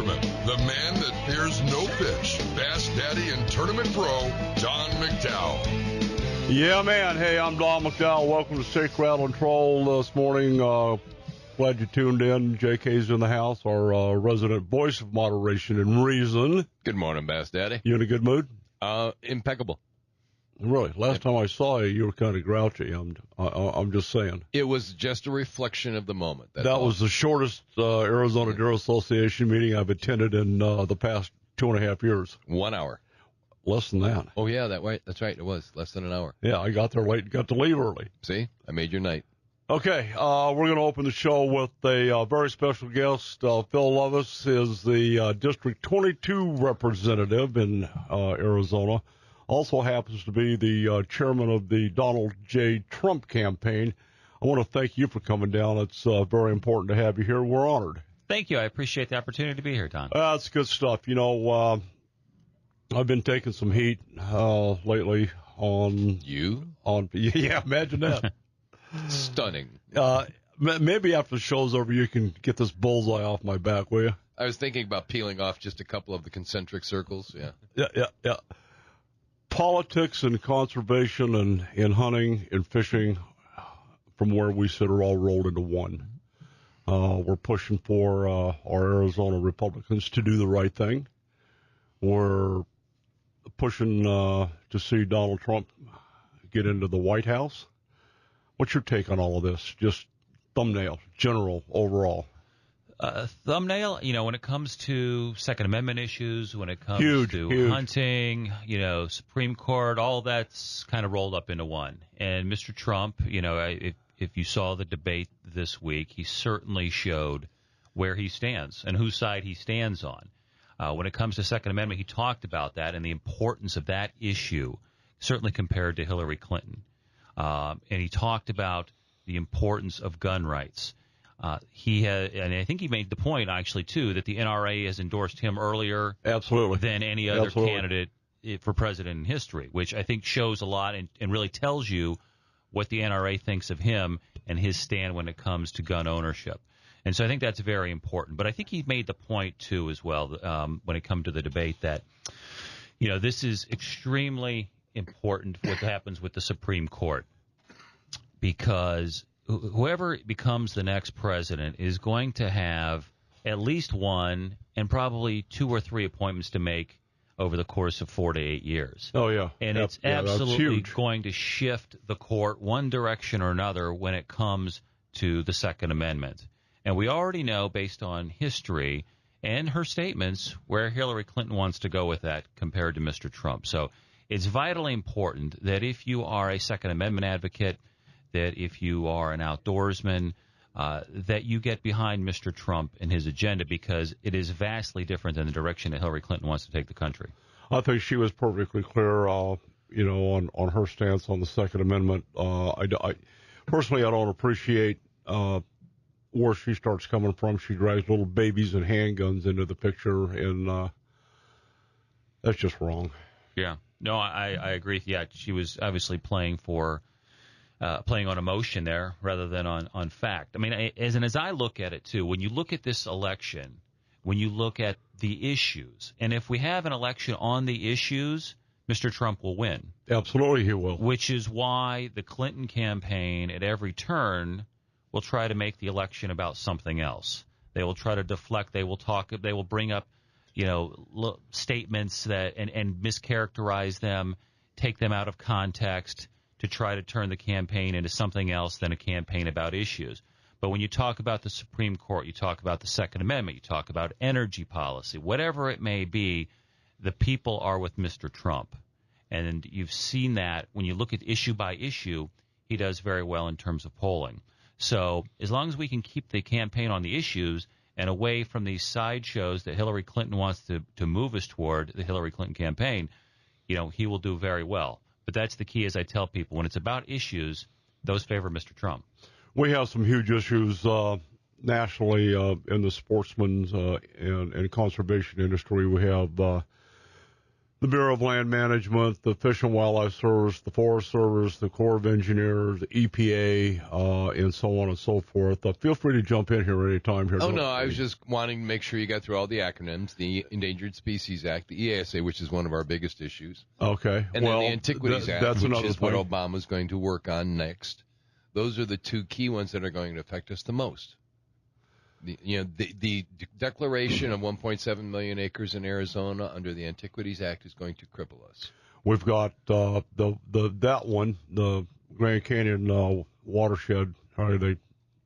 Ultimate, the man that fears no pitch, Bass Daddy and Tournament Pro, Don McDowell. Yeah, man. Hey, I'm Don McDowell. Welcome to Shake, Rattle, and Troll this morning. Glad you tuned in. JK's in the house, our resident voice of moderation and reason. Good morning, Bass Daddy. You in a good mood? Impeccable. Really? Last time I saw you, you were kind of grouchy. I'm just saying. It was just a reflection of the moment. That was the shortest Arizona Deer Association meeting I've attended in the past 2.5 years. 1 hour. Less than that. Oh, yeah, that's right. It was less than an hour. Yeah, I got there late and got to leave early. See? I made your night. Okay, we're going to open the show with a very special guest. Phil Lovas is the District 22 representative in Arizona. Also happens to be the chairman of the Donald J. Trump campaign. I want to thank you for coming down. It's very important to have you here. We're honored. Thank you. I appreciate the opportunity to be here, Don. That's good stuff. You know, I've been taking some heat lately on... You? Yeah, imagine that. Stunning. Maybe after the show's over, you can get this bullseye off my back, will you? I was thinking about peeling off just a couple of the concentric circles. Yeah. Yeah. Politics and conservation and hunting and fishing, from where we sit, are all rolled into one. We're pushing for our Arizona Republicans to do the right thing. We're pushing to see Donald Trump get into the White House. What's your take on all of this? Just thumbnail, general, overall. Thumbnail, when it comes to Second Amendment issues, when it comes huge. hunting, Supreme Court, all that's kind of rolled up into one. And Mr. Trump, if you saw the debate this week, he certainly showed where he stands and whose side he stands on. When it comes to Second Amendment, he talked about that and the importance of that issue, certainly compared to Hillary Clinton. And he talked about the importance of gun rights. And I think he made the point, actually, too, that the NRA has endorsed him earlier than any other candidate for president in history, which I think shows a lot and really tells you what the NRA thinks of him and his stand when it comes to gun ownership. And so I think that's very important. But I think he made the point, too, as well, when it comes to the debate that, this is extremely important what happens with the Supreme Court, because whoever becomes the next president is going to have at least one and probably 2 or 3 appointments to make over the course of 4 to 8 years. Oh, yeah. And it's absolutely going to shift the court one direction or another when it comes to the Second Amendment. And we already know, based on history and her statements, where Hillary Clinton wants to go with that compared to Mr. Trump. So it's vitally important that if you are a Second Amendment advocate, that if you are an outdoorsman, that you get behind Mr. Trump and his agenda, because it is vastly different than the direction that Hillary Clinton wants to take the country. I think she was perfectly clear, on her stance on the Second Amendment. Personally, I don't appreciate where she starts coming from. She drags little babies and handguns into the picture, and that's just wrong. Yeah. No, I agree. Yeah, she was obviously playing on emotion there rather than on fact. I mean, as I look at it, too, when you look at this election, when you look at the issues, and if we have an election on the issues, Mr. Trump will win. Absolutely he will. Which is why the Clinton campaign at every turn will try to make the election about something else. They will try to deflect. They will bring up, statements that and mischaracterize them, take them out of context, to try to turn the campaign into something else than a campaign about issues. But when you talk about the Supreme Court, you talk about the Second Amendment, you talk about energy policy, whatever it may be, the people are with Mr. Trump. And you've seen that when you look at issue by issue, he does very well in terms of polling. So as long as we can keep the campaign on the issues and away from these sideshows that Hillary Clinton wants to move us toward, the Hillary Clinton campaign, he will do very well. But that's the key, as I tell people. When it's about issues, those favor Mr. Trump. We have some huge issues nationally in the sportsman's and conservation industry. We have the the Bureau of Land Management, the Fish and Wildlife Service, the Forest Service, the Corps of Engineers, the EPA, and so on and so forth. Feel free to jump in here anytime here. Oh, no, I was just wanting to make sure you got through all the acronyms, the Endangered Species Act, the EASA, which is one of our biggest issues. Okay. And then the Antiquities Act, that's which is thing. what Obama's going to work on next. Those are the two key ones that are going to affect us the most. The declaration of 1.7 million acres in Arizona under the Antiquities Act is going to cripple us. We've got that one, the Grand Canyon watershed,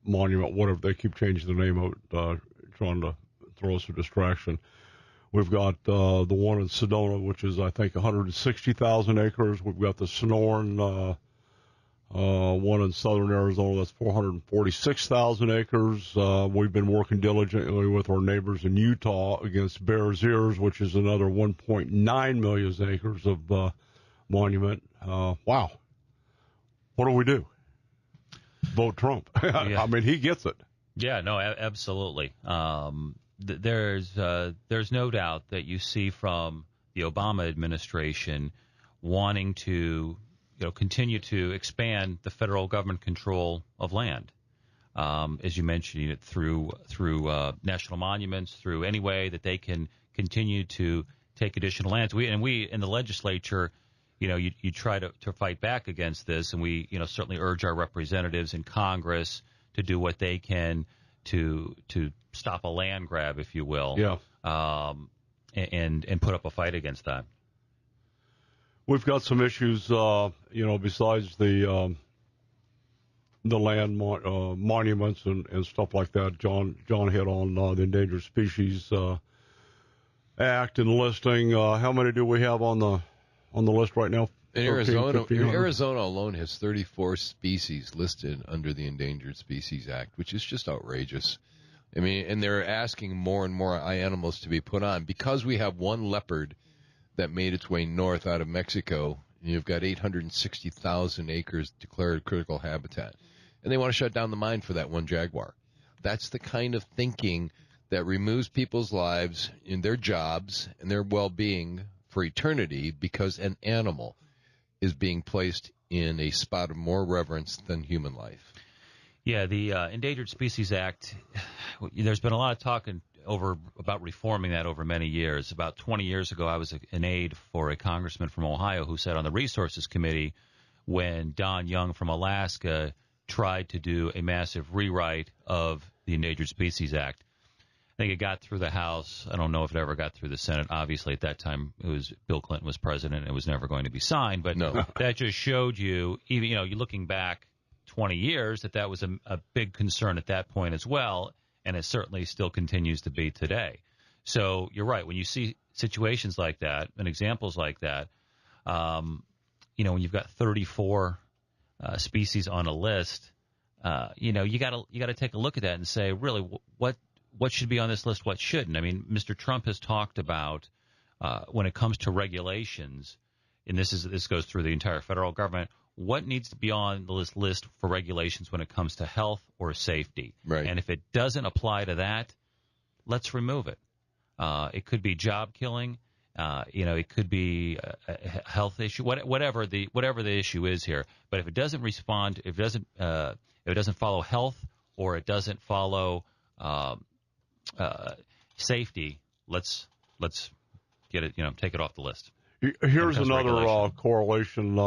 monument, whatever. They keep changing the name of it, trying to throw us a distraction. We've got the one in Sedona, which is, I think, 160,000 acres. We've got the Sonoran one in southern Arizona, that's 446,000 acres. We've been working diligently with our neighbors in Utah against Bears Ears, which is another 1.9 million acres of monument. Wow. What do we do? Vote Trump. Yeah. I mean, he gets it. Yeah, no, absolutely. There's no doubt that you see from the Obama administration wanting to continue to expand the federal government control of land, as you mentioned, through national monuments, through any way that they can continue to take additional lands. We in the legislature, you try to fight back against this, and we certainly urge our representatives in Congress to do what they can to stop a land grab, if you will, and put up a fight against that. We've got some issues, besides the land monuments and stuff like that. John hit on the Endangered Species Act and listing. How many do we have on the list right now? In Arizona alone has 34 species listed under the Endangered Species Act, which is just outrageous. I mean, and they're asking more and more animals to be put on because we have one leopard that made its way north out of Mexico. You've got 860,000 acres declared critical habitat. And they want to shut down the mine for that one jaguar. That's the kind of thinking that removes people's lives in their jobs and their well-being for eternity because an animal is being placed in a spot of more reverence than human life. Yeah, the Endangered Species Act, there's been a lot of talk about reforming that over many years. About 20 years ago, I was an aide for a congressman from Ohio who sat on the Resources Committee when Don Young from Alaska tried to do a massive rewrite of the Endangered Species Act. I think it got through the House. I don't know if it ever got through the Senate. Obviously, at that time, Bill Clinton was president. It was never going to be signed. But no. That just showed you, even you're looking back 20 years, that was a big concern at that point as well. And it certainly still continues to be today. So you're right. When you see situations like that and examples like that, when you've got 34 species on a list, you got to take a look at that and say, really, what should be on this list, what shouldn't? I mean, Mr. Trump has talked about when it comes to regulations, and this goes through the entire federal government, what needs to be on the list for regulations when it comes to health or safety. Right. And if it doesn't apply to that, let's remove it. It could be job killing. It could be a health issue, whatever the issue is here. But if it doesn't respond, if it doesn't follow health or it doesn't follow safety, let's get it. Take it off the list. Here's another correlation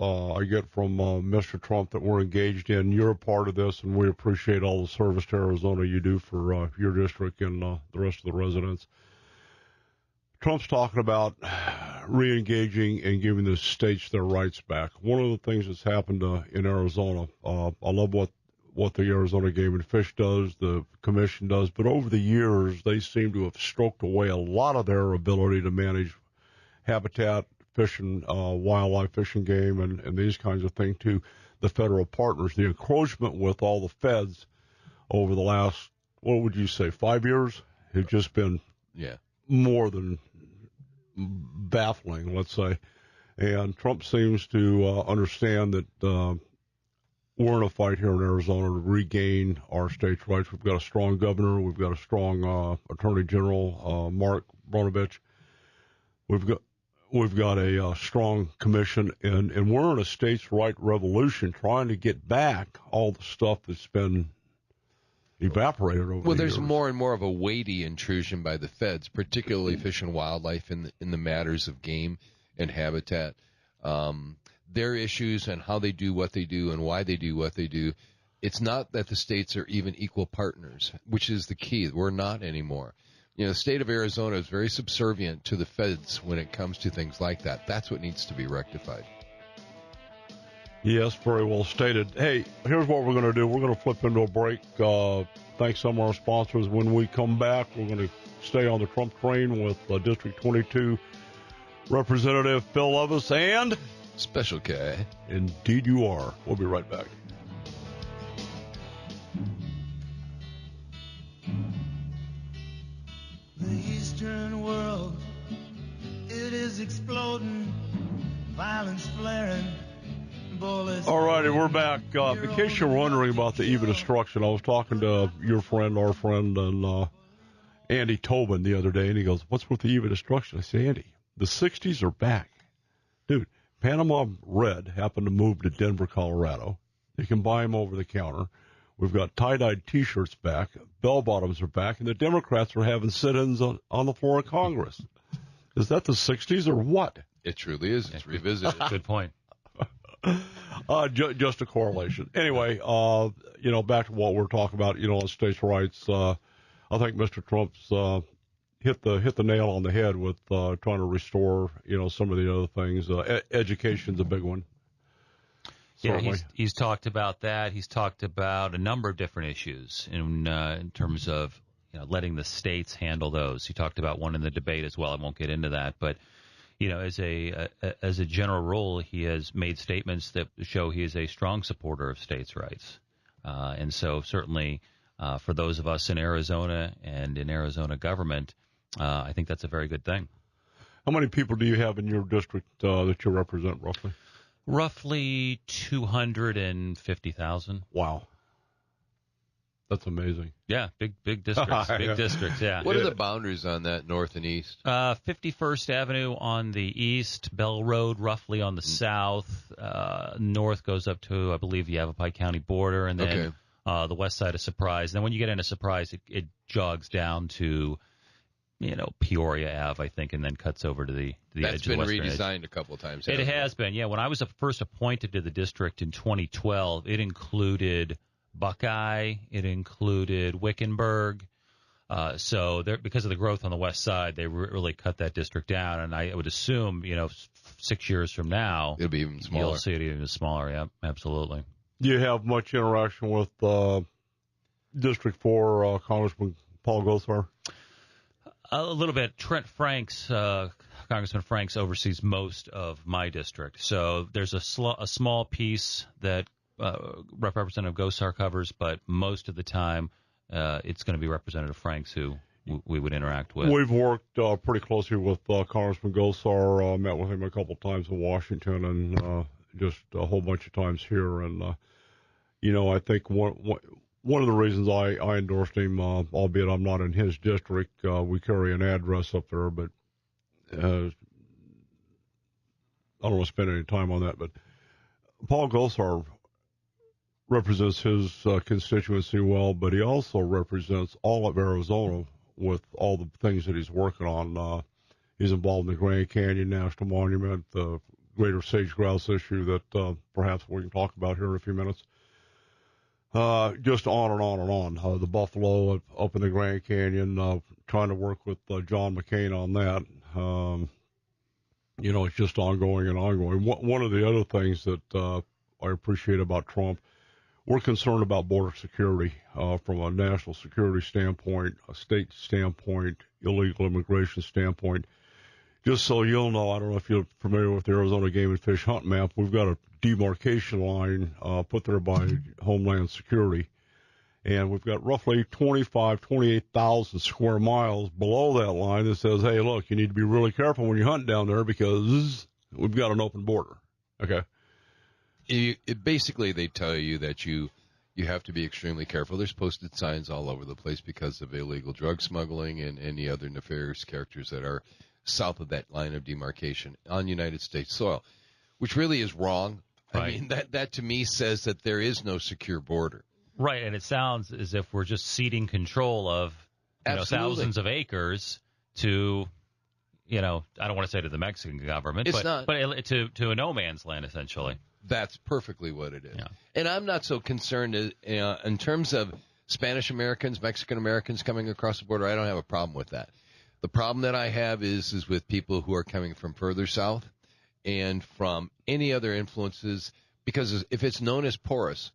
I get from Mr. Trump that we're engaged in. You're a part of this, and we appreciate all the service to Arizona you do for your district and the rest of the residents. Trump's talking about re-engaging and giving the states their rights back. One of the things that's happened in Arizona, I love what the Arizona Game and Fish does, the commission does, but over the years they seem to have stroked away a lot of their ability to manage habitat, fishing, wildlife, fishing game, and these kinds of things to the federal partners. The encroachment with all the feds over the last, what would you say, 5 years, have just been more than baffling, let's say. And Trump seems to understand that we're in a fight here in Arizona to regain our state's rights. We've got a strong governor. We've got a strong Attorney General, Mark Brnovich. we've got a strong commission, and we're in a states' right revolution trying to get back all the stuff that's been evaporated over the years. Well, there's more and more of a weighty intrusion by the feds, particularly Fish and Wildlife in the matters of game and habitat. Their issues and how they do what they do and why they do what they do. It's not that the states are even equal partners, which is the key. We're not anymore. The state of Arizona is very subservient to the feds when it comes to things like that. That's what needs to be rectified. Yes, very well stated. Hey, here's what we're going to do. We're going to flip into a break. Thanks some of our sponsors. When we come back, we're going to stay on the Trump train with District 22 Representative Phil Lovas and Special K. Indeed you are. We'll be right back. The Eastern world, it is exploding, violence flaring, bullets. All righty, we're back. In case you're wondering about the EVA destruction, I was talking to your friend, our friend, and Andy Tobin the other day, and he goes, "What's with the EVA destruction?" I said, "Andy, the 60s are back. Dude, Panama Red happened to move to Denver, Colorado. You can buy them over the counter. We've got tie-dyed T-shirts back. Bell-bottoms are back. And the Democrats are having sit-ins on the floor of Congress. Is that the 60s or what?" It truly is. It's revisited. Good point. Just a correlation. Anyway, back to what we're talking about, on states' rights. I think Mr. Trump's hit the nail on the head with trying to restore, some of the other things. Education's a big one. Yeah, he's talked about that. He's talked about a number of different issues in terms of letting the states handle those. He talked about one in the debate as well. I won't get into that, but as a general rule, he has made statements that show he is a strong supporter of states' rights, and so certainly for those of us in Arizona and in Arizona government, I think that's a very good thing. How many people do you have in your district that you represent, roughly? Roughly 250,000. Wow. That's amazing. Yeah, big districts. Big districts, yeah. What are the boundaries on that, north and east? 51st Avenue on the east, Bell Road roughly on the south. North goes up to, I believe, the Yavapai County border, and then the west side of Surprise. And then when you get into Surprise, it jogs down to Peoria Ave, I think, and then cuts over to the edge of the western edge. That's been redesigned a couple of times. It has been, yeah. When I was first appointed to the district in 2012, it included Buckeye, it included Wickenburg. So because of the growth on the west side, they really cut that district down. And I would assume, 6 years from now, it'll be even smaller. You'll see it even smaller. Yeah, absolutely. Do you have much interaction with District 4 Congressman Paul Gosar? A little bit. Congressman Franks oversees most of my district. So there's a small piece that Representative Gosar covers, but most of the time it's going to be Representative Franks who we would interact with. We've worked pretty closely with Congressman Gosar, met with him a couple of times in Washington and just a whole bunch of times here. And, I think one of the reasons I endorsed him, albeit I'm not in his district, we carry an address up there, but I don't want to spend any time on that. But Paul Gosar represents his constituency well, but he also represents all of Arizona with all the things that he's working on. He's involved in the Grand Canyon National Monument, the greater sage-grouse issue that perhaps we can talk about here in a few minutes. Just on and on and on. The buffalo up in the Grand Canyon, trying to work with John McCain on that. It's just ongoing and ongoing. One of the other things that I appreciate about Trump, we're concerned about border security from a national security standpoint, a state standpoint, illegal immigration standpoint. Just so you'll know, I don't know if you're familiar with the Arizona Game and Fish Hunt map, we've got a demarcation line put there by Homeland Security, and we've got roughly 28,000 square miles below that line that says, hey, look, you need to be really careful when you hunt down there because we've got an open border. Okay. Basically, they tell you that you have to be extremely careful. There's posted signs all over the place because of illegal drug smuggling and any other nefarious characters that are south of that line of demarcation on United States soil, which really is wrong. Right. I mean, that to me says that there is no secure border. Right, and it sounds as if we're just ceding control of thousands of acres to, I don't want to say to the Mexican government, but to a no man's land, essentially. That's perfectly what it is. Yeah. And I'm not so concerned in terms of Spanish Americans, Mexican Americans coming across the border. I don't have a problem with that. The problem that I have is with people who are coming from further south and from any other influences, because if it's known as porous,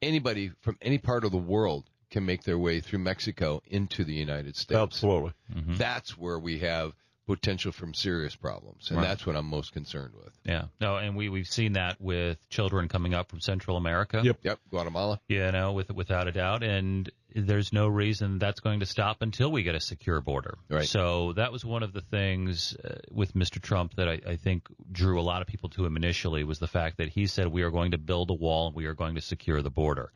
anybody from any part of the world can make their way through Mexico into the United States. Absolutely. Mm-hmm. That's where we have potential from serious problems, and that's what I'm most concerned with. Yeah. No, and we've seen that with children coming up from Central America. Yep. Guatemala. Without a doubt, and there's no reason that's going to stop until we get a secure border. Right. So that was one of the things with Mr. Trump that I think drew a lot of people to him initially, was the fact that he said we are going to build a wall and we are going to secure the border.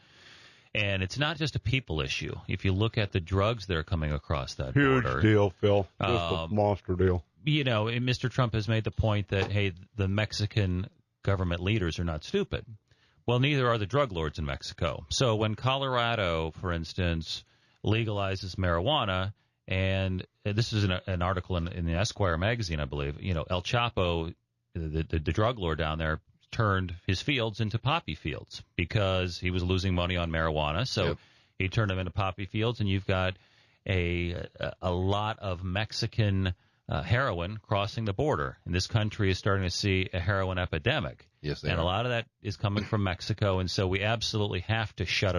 And it's not just a people issue. If you look at the drugs that are coming across that border. Huge deal, Phil. Just a monster deal. And Mr. Trump has made the point that, hey, the Mexican government leaders are not stupid. Well, neither are the drug lords in Mexico. So when Colorado, for instance, legalizes marijuana, and this is an article in the Esquire magazine, I believe, El Chapo, the drug lord down there, turned his fields into poppy fields because he was losing money on marijuana. So he turned them into poppy fields, and you've got a lot of Mexican heroin crossing the border. And this country is starting to see a heroin epidemic. Yes, and a lot of that is coming from Mexico, and so we absolutely have to shut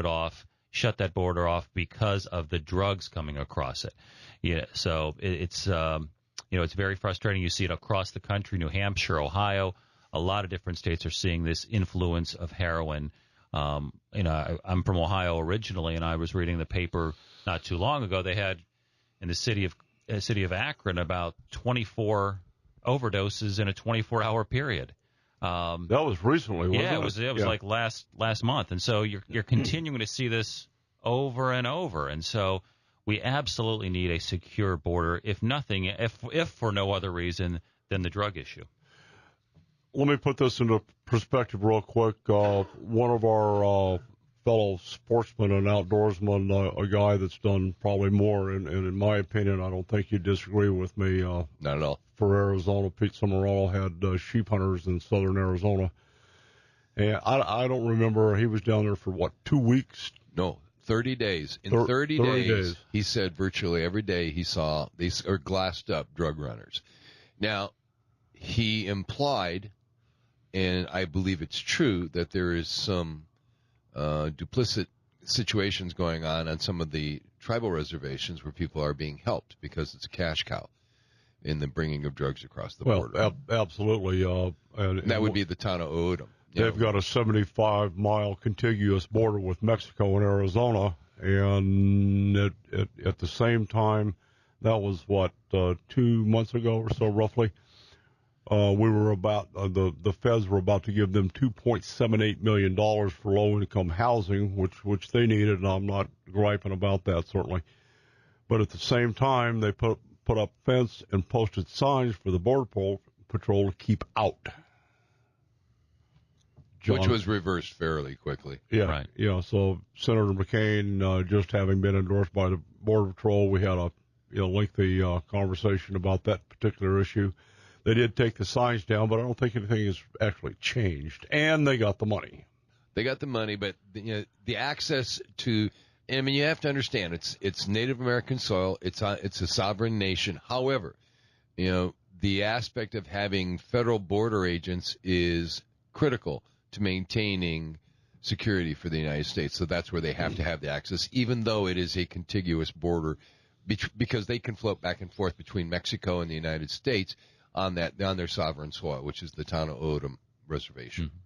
that border off because of the drugs coming across it. Yeah, so it's very frustrating. You see it across the country, New Hampshire, Ohio. A lot of different states are seeing this influence of heroin. I'm from Ohio originally, and I was reading the paper not too long ago. They had in the city of Akron about 24 overdoses in a 24-hour period. That was recently, wasn't it? It was like last month, and so you're continuing to see this over and over, and so we absolutely need a secure border, if for no other reason than the drug issue. Let me put this into perspective real quick. One of our fellow sportsmen and outdoorsmen, a guy that's done probably more, and in my opinion, I don't think you disagree with me. Not at all. For Arizona, Pete Summerall had sheep hunters in southern Arizona. And I don't remember, he was down there for, 2 weeks? No, 30 days. In 30 days, he said virtually every day he saw these glassed up drug runners. Now, he implied, and I believe it's true, that there is some duplicit situations going on some of the tribal reservations where people are being helped because it's a cash cow in the bringing of drugs across the border. Absolutely. And that would be the town of O'odham. They've got a 75-mile contiguous border with Mexico and Arizona, and at the same time, that was 2 months ago or so, roughly. We were about the feds were about to give them $2.78 million for low-income housing, which they needed, and I'm not griping about that, certainly. But at the same time, they put up fence and posted signs for the Border Patrol to keep out. Which was reversed fairly quickly. Yeah, right. Yeah. So Senator McCain, just having been endorsed by the Border Patrol, we had a lengthy conversation about that particular issue. They did take the signs down, but I don't think anything has actually changed. And they got the money. They got the money, but the access to, I mean, you have to understand, it's Native American soil. It's a sovereign nation. However, the aspect of having federal border agents is critical to maintaining security for the United States. So that's where they have to have the access, even though it is a contiguous border, because they can float back and forth between Mexico and the United States on their sovereign soil, which is the town of O'odham Reservation. Mm-hmm.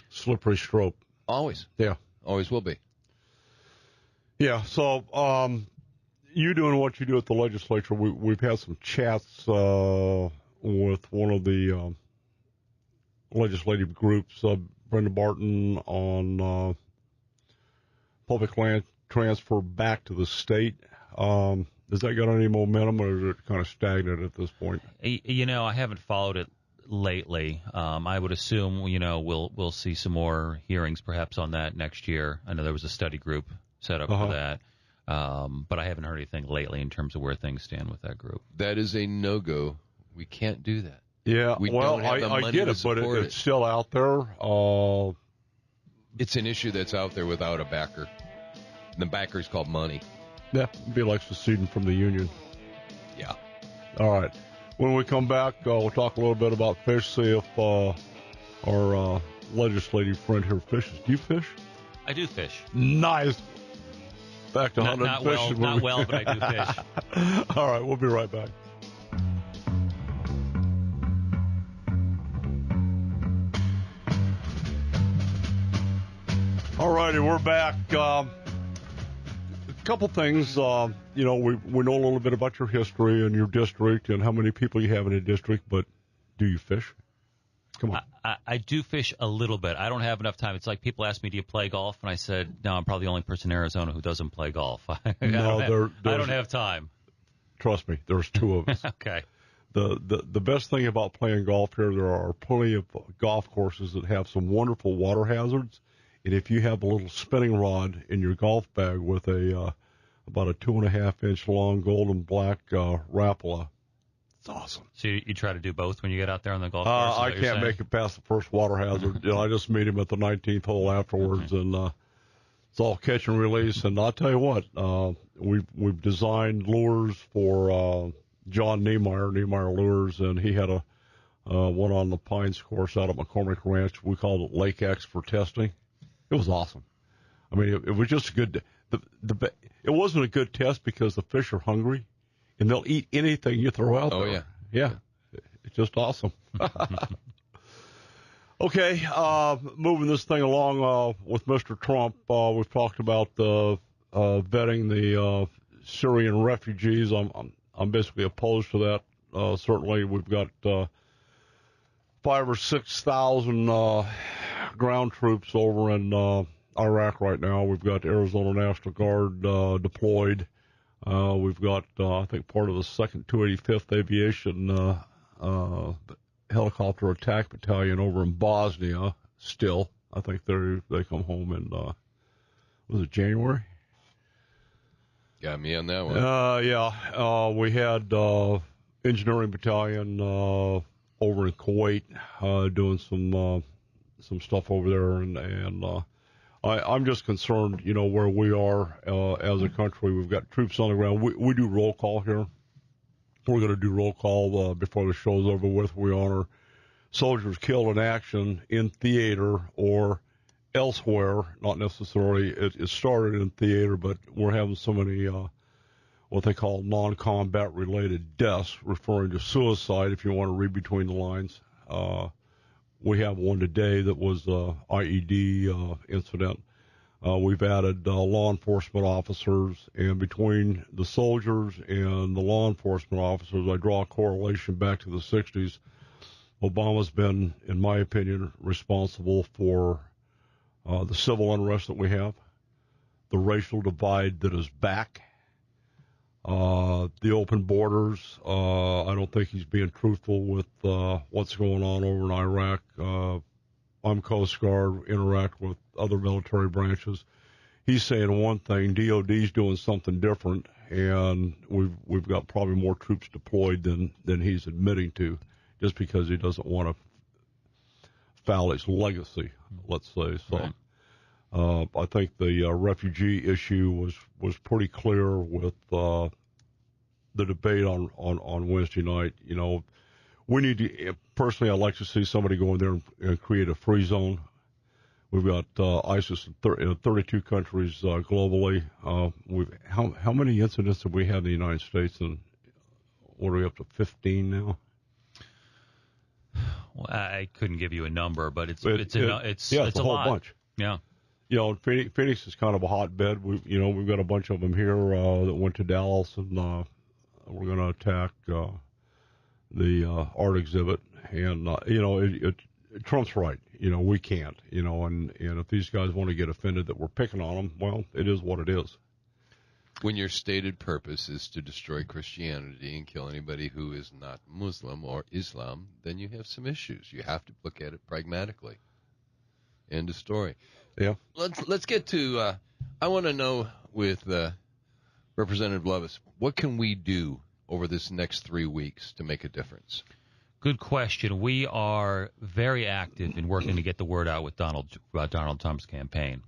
Slippery slope. Always. Yeah. Always will be. Yeah. So you doing what you do at the legislature, we've had some chats with one of the legislative groups, Brenda Barton, on public land transfer back to the state. Has that got any momentum, or is it kind of stagnant at this point? I haven't followed it lately. I would assume, we'll see some more hearings perhaps on that next year. I know there was a study group set up for that. But I haven't heard anything lately in terms of where things stand with that group. That is a no-go. We can't do that. Yeah, I get it, but it's still out there. It's an issue that's out there without a backer. The backer's called money. Yeah, it'd be like seceding from the union. Yeah. All right. When we come back, we'll talk a little bit about fish, see if our legislative friend here fishes. Do you fish? I do fish. Nice. Back to hunting and fishing. Not well, but I do fish. All right, we'll be right back. All righty, we're back. A couple things. We know a little bit about your history and your district and how many people you have in a district, but do you fish? Come on. I do fish a little bit. I don't have enough time. It's like people ask me, do you play golf? And I said, no, I'm probably the only person in Arizona who doesn't play golf. I don't have time. Trust me, there's two of us. Okay. The best thing about playing golf here, there are plenty of golf courses that have some wonderful water hazards. And if you have a little spinning rod in your golf bag with about a 2.5-inch long golden black Rapala, it's awesome. So you try to do both when you get out there on the golf course? I can't make it past the first water hazard. I just meet him at the 19th hole afterwards, and it's all catch and release. And I'll tell you what, we've designed lures for John Niemeyer Lures, and he had a one on the Pines course out at McCormick Ranch. We called it Lake X for testing. It was awesome. I mean, it was just a good. It wasn't a good test because the fish are hungry, and they'll eat anything you throw out there. Oh yeah. It's just awesome. Okay, moving this thing along with Mr. Trump. We've talked about vetting the Syrian refugees. I'm basically opposed to that. Certainly, we've got 5,000 or 6,000 ground troops over in Iraq right now. We've got the Arizona National Guard deployed. We've got, I think, part of the 2nd 285th Aviation helicopter attack battalion over in Bosnia still. I think they come home in, was it January? Got me on that one. Yeah. We had engineering battalion over in Kuwait doing some stuff over there, and I'm just concerned, where we are as a country. We've got troops on the ground. We do roll call here. We're going to do roll call before the show's over with. We honor soldiers killed in action in theater or elsewhere. Not necessarily it started in theater, but we're having so many what they call non-combat related deaths, referring to suicide if you want to read between the lines. We have one today that was IED incident. We've added law enforcement officers, and between the soldiers and the law enforcement officers, I draw a correlation back to the 60s. Obama's been, in my opinion, responsible for the civil unrest that we have, the racial divide that is back, the open borders. I don't think he's being truthful with what's going on over in Iraq. I'm Coast Guard, interact with other military branches. He's saying one thing, DOD's doing something different, and we've got probably more troops deployed than he's admitting to, just because he doesn't want to foul his legacy, let's say. So I think the refugee issue was pretty clear with the debate on Wednesday night. We need to, personally, I'd like to see somebody go in there and create a free zone. We've got ISIS in 32 countries globally. How many incidents have we had in the United States? And what are we up to, 15 now? Well, I couldn't give you a number, but it's a whole lot. Bunch. Yeah. Phoenix is kind of a hotbed. We've got a bunch of them here that went to Dallas, and we're going to attack the art exhibit. And Trump's right. We can't. And if these guys want to get offended that we're picking on them, well, it is what it is. When your stated purpose is to destroy Christianity and kill anybody who is not Muslim or Islam, then you have some issues. You have to look at it pragmatically. End of story. Yeah. Let's get to. I want to know with Representative Lovas, what can we do over this next 3 weeks to make a difference? Good question. We are very active in working to get the word out with Donald Trump's campaign.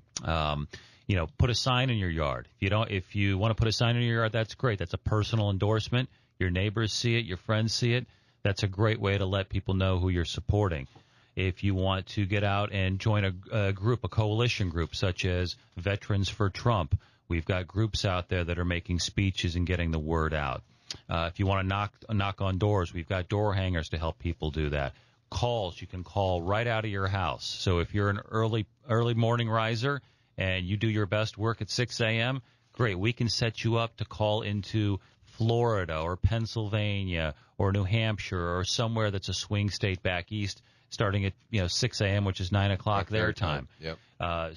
Put a sign in your yard. If you want to put a sign in your yard, that's great. That's a personal endorsement. Your neighbors see it. Your friends see it. That's a great way to let people know who you're supporting. If you want to get out and join a group, a coalition group, such as Veterans for Trump, we've got groups out there that are making speeches and getting the word out. If you want to knock on doors, we've got door hangers to help people do that. Calls, you can call right out of your house. So if you're an early morning riser and you do your best work at 6 a.m., great. We can set you up to call into Florida or Pennsylvania or New Hampshire or somewhere that's a swing state back east, starting at 6 a.m., which is 9 o'clock their time. Yep.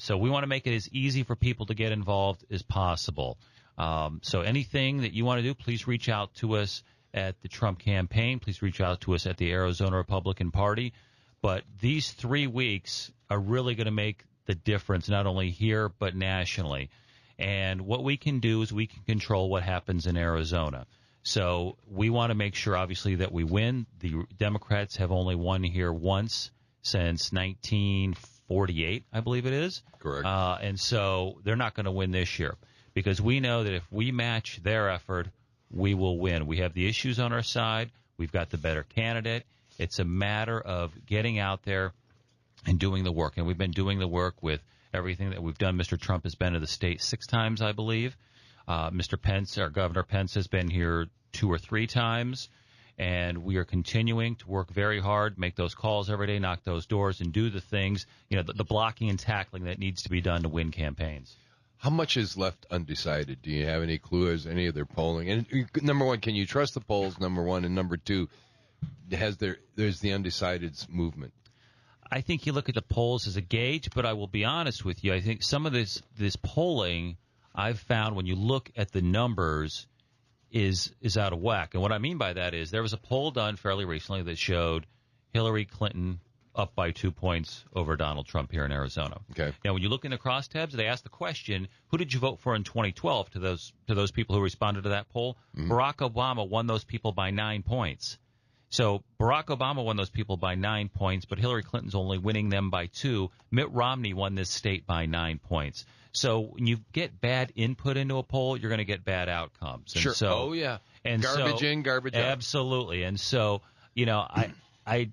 So we want to make it as easy for people to get involved as possible. So anything that you want to do, please reach out to us at the Trump campaign. Please reach out to us at the Arizona Republican Party. But these 3 weeks are really going to make the difference, not only here but nationally. And what we can do is we can control what happens in Arizona. So we want to make sure, obviously, that we win. The Democrats have only won here once since 1948, I believe it is. Correct. And so they're not going to win this year because we know that if we match their effort, we will win. We have the issues on our side. We've got the better candidate. It's a matter of getting out there and doing the work. And we've been doing the work with everything that we've done. Mr. Trump has been to the state 6 times, I believe. Mr. Pence, our Governor Pence, has been here 2 or 3 times. And we are continuing to work very hard, make those calls every day, knock those doors, and do the things, the blocking and tackling that needs to be done to win campaigns. How much is left undecided? Do you have any clue as any of their polling? And number one, can you trust the polls? Number one, and number two, there's the undecideds movement. I think you look at the polls as a gauge, but I will be honest with you. I think some of this polling I've found when you look at the numbers is out of whack. And what I mean by that is there was a poll done fairly recently that showed Hillary Clinton up by 2 points over Donald Trump here in Arizona. Okay. Now, when you look in the crosstabs, they asked the question, who did you vote for in 2012 to those people who responded to that poll? Mm-hmm. Barack Obama won those people by 9 points. So Barack Obama won those people by 9 points, but Hillary Clinton's only winning them by 2. Mitt Romney won this state by 9 points. So when you get bad input into a poll, you're going to get bad outcomes. And sure. So, And garbage in, garbage out. Absolutely. And so, I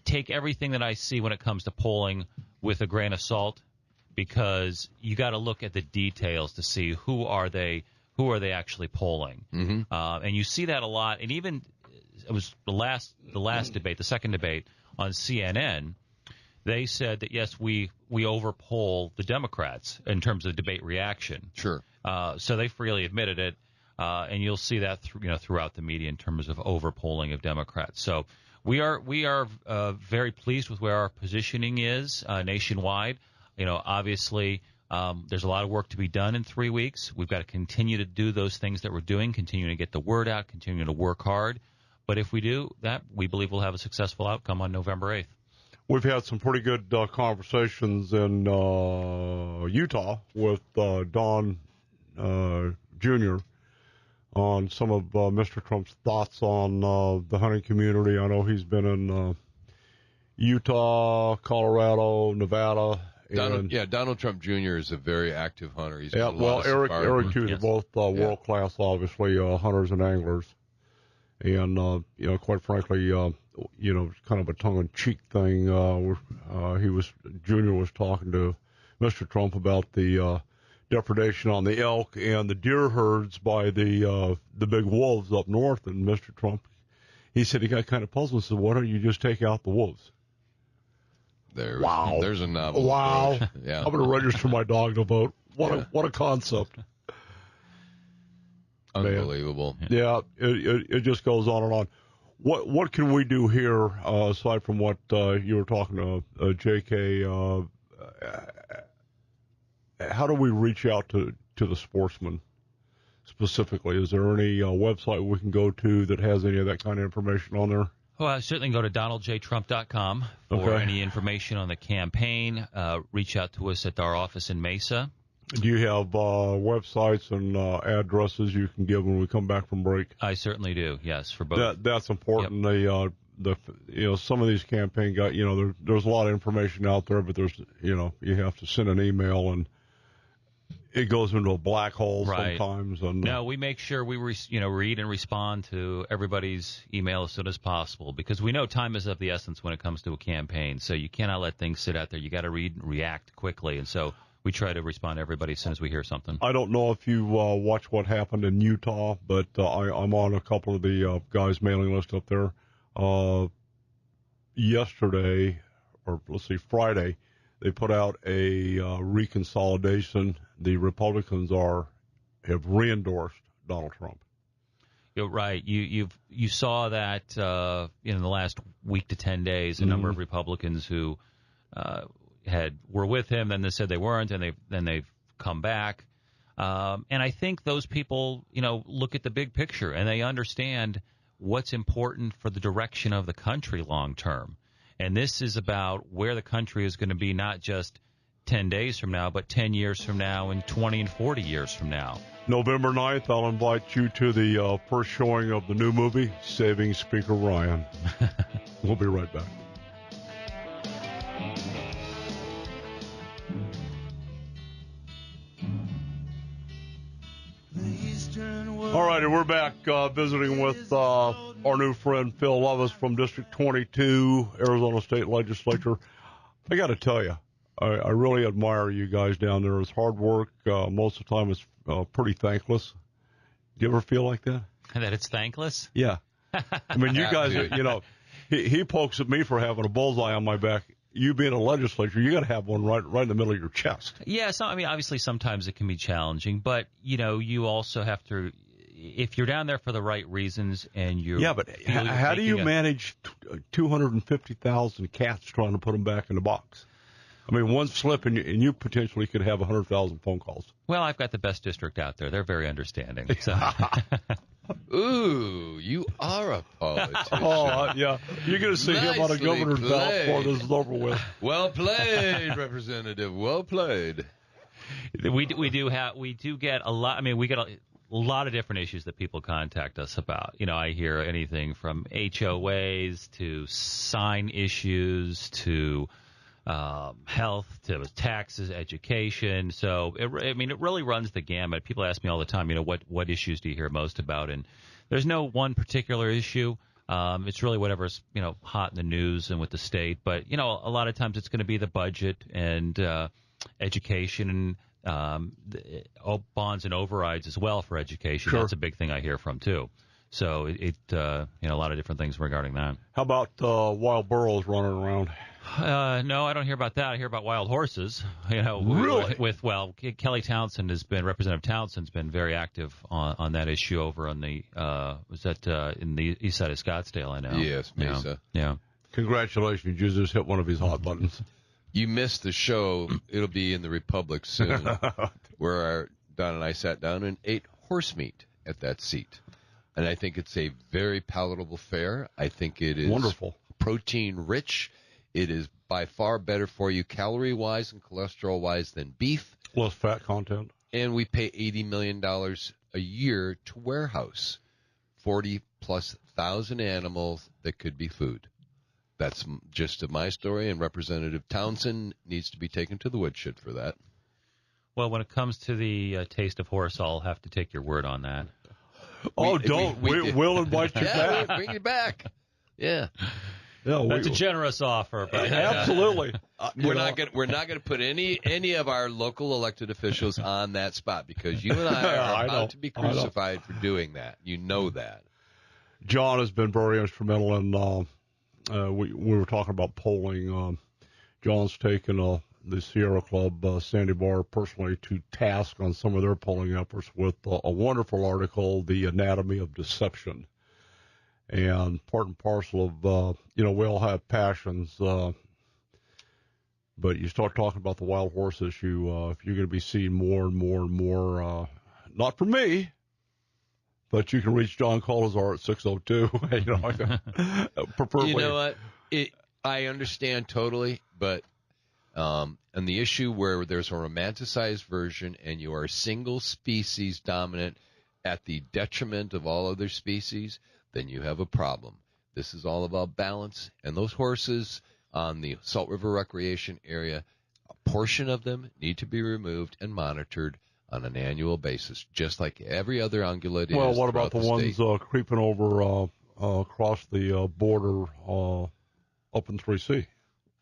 take everything that I see when it comes to polling with a grain of salt because you got to look at the details to see who are they actually polling. Mm-hmm. And you see that a lot. And even it was the last debate, the second debate on CNN. They said that yes, we overpoll the Democrats in terms of debate reaction. Sure. So they freely admitted it, and you'll see that throughout the media in terms of overpolling of Democrats. So we are very pleased with where our positioning is nationwide. Obviously. There's a lot of work to be done in 3 weeks. We've got to continue to do those things that we're doing, continue to get the word out, continue to work hard. But if we do that, we believe we'll have a successful outcome on November 8th. We've had some pretty good conversations in Utah with Don Jr. on some of Mr. Trump's thoughts on the hunting community. I know he's been in Utah, Colorado, Nevada. Donald Trump Jr. is a very active hunter. He's Eric too. They're both world class, obviously, hunters and anglers. And quite frankly, kind of a tongue-in-cheek thing. Junior was talking to Mr. Trump about the depredation on the elk and the deer herds by the big wolves up north. And Mr. Trump, he said he got kind of puzzled and said, "Why don't you just take out the wolves?" There's a novel. Wow. Yeah. I'm going to register my dog to vote. What a concept. Unbelievable. Man. Yeah, it just goes on and on. What can we do here aside from what you were talking to J.K.? How do we reach out to the sportsmen, specifically? Is there any website we can go to that has any of that kind of information on there? Well, I certainly go to donaldjtrump.com for any information on the campaign. Reach out to us at our office in Mesa. Do you have websites and addresses you can give when we come back from break? I certainly do, yes, for both. That's important. Yep. Some of these campaign guys, there's a lot of information out there, but there's, you have to send an email and it goes into a black hole sometimes. And no, we make sure we read and respond to everybody's email as soon as possible, because we know time is of the essence when it comes to a campaign. So you cannot let things sit out there. You got to read and react quickly, and so we try to respond to everybody as soon as we hear something. I don't know if you watch what happened in Utah, but I'm on a couple of the guys' mailing list up there. Friday, they put out a reconsolidation. The Republicans have re-endorsed Donald Trump. You're right. You saw that in the last week to 10 days, a number of Republicans who were with him, then they said they weren't, and they've come back. And I think those people, look at the big picture and they understand what's important for the direction of the country long term. And this is about where the country is going to be, not just 10 days from now, but 10 years from now and 20 and 40 years from now. November 9th, I'll invite you to the first showing of the new movie, Saving Speaker Ryan. We'll be right back. All righty, we're back visiting with our new friend Phil Lovas from District 22, Arizona State Legislature. I got to tell you, I really admire you guys down there. It's hard work. Most of the time it's pretty thankless. Do you ever feel like that? That it's thankless? Yeah. I mean, you guys, he pokes at me for having a bullseye on my back. You being a legislature, you got to have one right in the middle of your chest. Yeah, obviously sometimes it can be challenging, but, you also have to, if you're down there for the right reasons and you're... Yeah, but how do you manage 250,000 cats trying to put them back in the box? I mean, one slip and you potentially could have 100,000 phone calls. Well, I've got the best district out there. They're very understanding. So. Ooh, you are a politician. Oh, yeah. You're going to see him on a governor's ballot before this is over with. Well played, Representative. Well played. We do get a lot. I mean, we get a lot of different issues that people contact us about. I hear anything from HOAs to sign issues to health to taxes, education. So, it really runs the gamut. People ask me all the time, what issues do you hear most about? And there's no one particular issue. It's really whatever's, hot in the news and with the state. But, a lot of times it's going to be the budget and education and bonds and overrides as well for education. Sure. That's a big thing I hear from, too. So, a lot of different things regarding that. How about wild burros running around? No, I don't hear about that. I hear about wild horses. Really? Kelly Townsend Representative Townsend's been very active on that issue over on the in the east side of Scottsdale, I know. Yes, Mesa. Yeah. Congratulations, you just hit one of his hot buttons. You missed the show. It'll be in the Republic soon, where Don and I sat down and ate horse meat at that seat. And I think it's a very palatable fare. I think it is wonderful, protein rich. It is by far better for you calorie-wise and cholesterol-wise than beef. Less fat content. And we pay $80 million a year to warehouse 40-plus thousand animals that could be food. That's just my story, and Representative Townsend needs to be taken to the woodshed for that. Well, when it comes to the taste of horse, I'll have to take your word on that. We'll invite you back. We'll bring you back. Yeah. Yeah, that's a generous offer. But absolutely. We're not going to put any of our local elected officials on that spot, because you and I are about to be crucified for doing that. You know that. John has been very instrumental in. We were talking about polling. John's taken the Sierra Club, Sandy Bar, personally to task on some of their polling efforts with a wonderful article, The Anatomy of Deception. And part and parcel of, we all have passions, but you start talking about the wild horse issue, if you're going to be seeing more and more and more, not from me, But you can reach John Colazar at 602. Preferably. You know what? I understand totally, but and the issue where there's a romanticized version and you are single species dominant at the detriment of all other species, then you have a problem. This is all about balance, and those horses on the Salt River Recreation Area, a portion of them need to be removed and monitored on an annual basis, just like every other ungulate is. Well, what about the ones creeping over across the border up in 3C?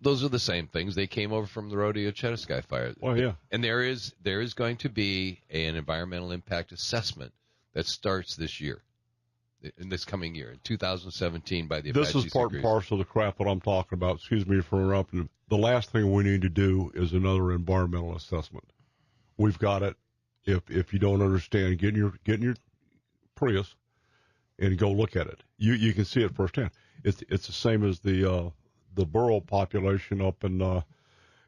Those are the same things. They came over from the Rodeo Chetasky fire. Well, yeah. And there is going to be an environmental impact assessment that starts this year, in this coming year, in 2017 by the Apache This is part and parcel of the crap that I'm talking about. Excuse me for interrupting. The last thing we need to do is another environmental assessment. We've got it. If you don't understand, get in your Prius and go look at it. You can see it firsthand. It's the same as the burro population up in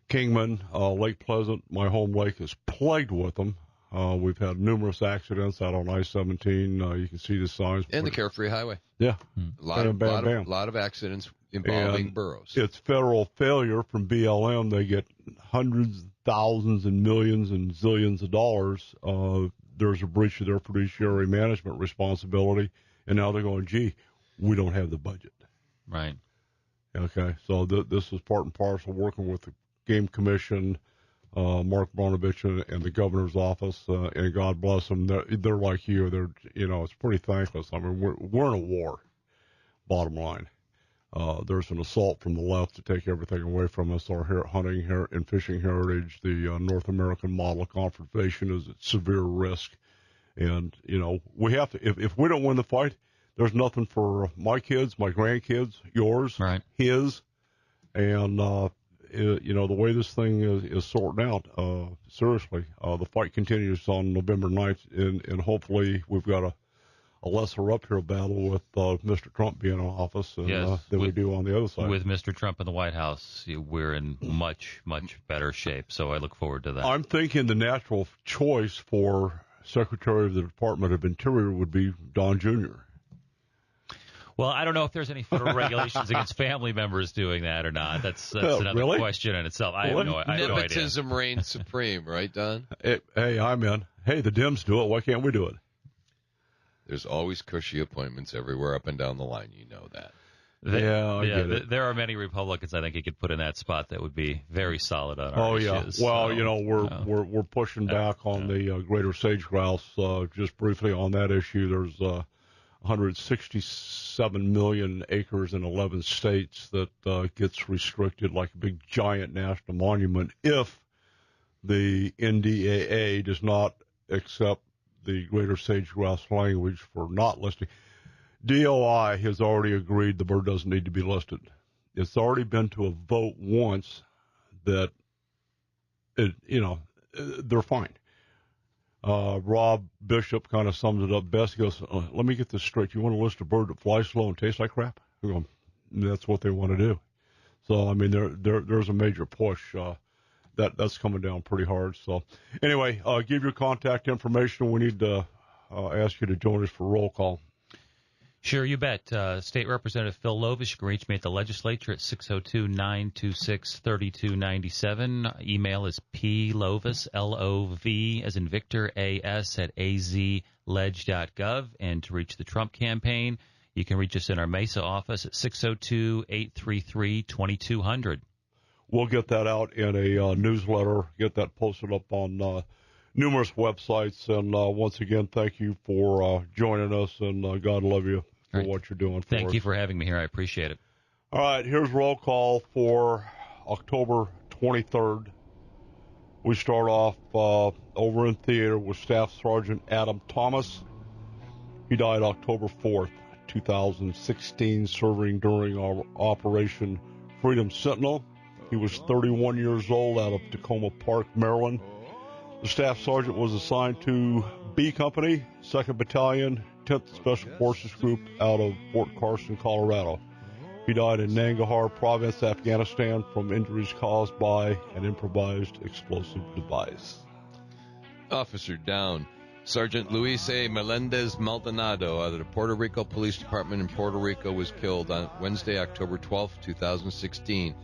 Kingman, Lake Pleasant. My home lake is plagued with them. We've had numerous accidents out on I-17. You can see the signs. And the Carefree Highway. Yeah. A lot of accidents involving burros. It's federal failure from BLM. They get hundreds, thousands, and millions and zillions of dollars. There's a breach of their fiduciary management responsibility, and now they're going, gee, we don't have the budget. Right. Okay, so this is part and parcel working with the Game Commission, Mark Bronovich and the governor's office, and God bless them. They're like you. It's pretty thankless. I mean, we're in a war. Bottom line, there's an assault from the left to take everything away from us. Our hunting and fishing heritage, the North American model of conservation, is at severe risk, and we have to. If we don't win the fight, there's nothing for my kids, my grandkids, yours, right. His, and the way this thing is sorted out, seriously, the fight continues on November 9th, and hopefully we've got a lesser uphill battle with Mr. Trump being in office than we do on the other side. With Mr. Trump in the White House, we're in much, much better shape, so I look forward to that. I'm thinking the natural choice for Secretary of the Department of Interior would be Don Jr. Well, I don't know if there's any federal regulations against family members doing that or not. That's another really? question in itself. I have no idea. Nepotism reigns supreme, right, Don? Hey, I'm in. Hey, the Dems do it. Why can't we do it? There's always cushy appointments everywhere up and down the line. You know that. I get it. There are many Republicans I think you could put in that spot that would be very solid on our issues. Well, we're pushing back on the greater sage grouse. Just briefly on that issue, there's 167 million acres in 11 states that gets restricted like a big giant national monument if the NDAA does not accept the greater sage grouse language for not listing. DOI has already agreed the bird doesn't need to be listed. It's already been to a vote once that they're fine. Rob Bishop kind of sums it up best. He goes, let me get this straight. You want to list a bird that flies slow and tastes like crap? I'm going, that's what they want to do. So, I mean, there's a major push. That's coming down pretty hard. So, anyway, give your contact information. We need to ask you to join us for roll call. Sure, you bet. State Representative Phil Lovas, you can reach me at the legislature at 602-926-3297. Email is plovas, L-O-V, as in Victor, A-S, at azledge.gov. And to reach the Trump campaign, you can reach us in our Mesa office at 602-833-2200. We'll get that out in a newsletter, get that posted up on numerous websites. And once again, thank you for joining us, and God love you for what you're doing for us. Thank you for having me here. I appreciate it. All right, here's roll call for October 23rd. We start off over in theater with Staff Sergeant Adam Thomas. He died October 4th, 2016, serving during our Operation Freedom Sentinel. He was 31 years old, out of Tacoma Park, Maryland. The staff sergeant was assigned to B Company, 2nd Battalion, 10th Special Forces Group out of Fort Carson, Colorado. He died in Nangarhar Province, Afghanistan, from injuries caused by an improvised explosive device. Officer down, Sergeant Luis A. Melendez Maldonado out of the Puerto Rico Police Department in Puerto Rico was killed on Wednesday, October 12, 2016.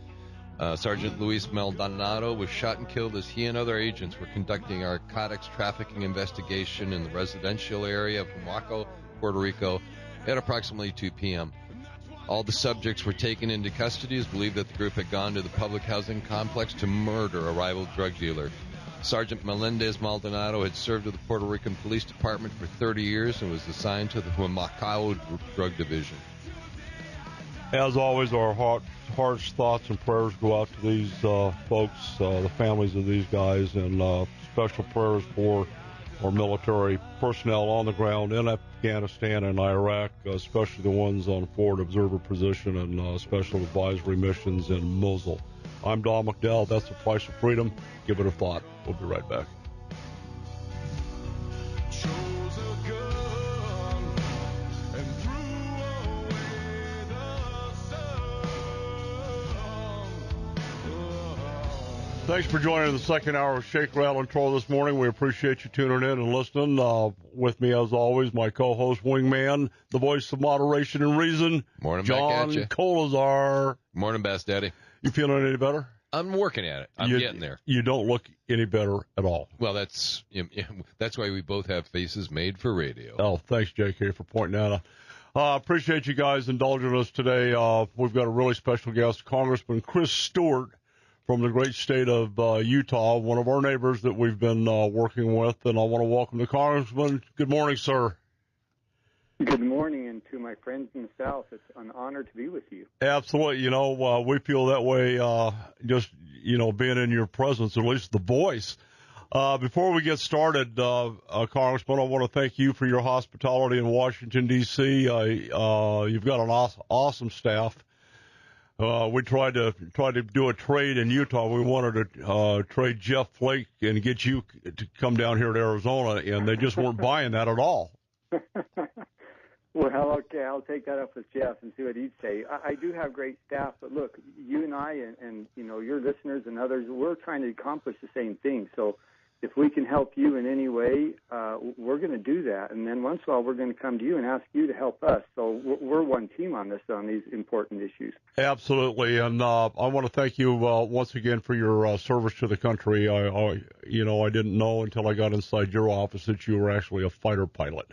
Sergeant Luis Maldonado was shot and killed as he and other agents were conducting a narcotics trafficking investigation in the residential area of Humaco, Puerto Rico, at approximately 2 p.m. All the subjects were taken into custody. It's believed that the group had gone to the public housing complex to murder a rival drug dealer. Sergeant Melendez Maldonado had served with the Puerto Rican Police Department for 30 years and was assigned to the Humacao Drug Division. As always, our hearts, thoughts, and prayers go out to these folks, the families of these guys, and special prayers for our military personnel on the ground in Afghanistan and Iraq, especially the ones on forward observer position and special advisory missions in Mosul. I'm Don McDowell. That's the price of freedom. Give it a thought. We'll be right back. Thanks for joining the second hour of Shake, Rattle, and Troll this morning. We appreciate you tuning in and listening. With me, as always, my co-host, Wingman, the voice of moderation and reason, Morning, John back at you. Colazar. Morning, Bass Daddy. You feeling any better? I'm working at it. I'm getting there. You don't look any better at all. Well, that's why we both have faces made for radio. Oh, thanks, JK, for pointing that out. Appreciate you guys indulging us today. We've got a really special guest, Congressman Chris Stewart, from the great state of Utah, one of our neighbors that we've been working with, and I want to welcome the Congressman. Good morning, sir. Good morning, and to my friends in the South, it's an honor to be with you. Absolutely. You know, we feel that way just, being in your presence, at least the voice. Before we get started, Congressman, I want to thank you for your hospitality in Washington, D.C. You've got an awesome staff. We tried to do a trade in Utah. We wanted to trade Jeff Flake and get you to come down here to Arizona, and they just weren't buying that at all. Well, okay, I'll take that up with Jeff and see what he'd say. I do have great staff, but look, you and I and your listeners and others, we're trying to accomplish the same thing. So if we can help you in any way, we're going to do that. And then once in a while, we're going to come to you and ask you to help us. So we're one team on this, on these important issues. Absolutely. And I want to thank you once again for your service to the country. I didn't know until I got inside your office that you were actually a fighter pilot.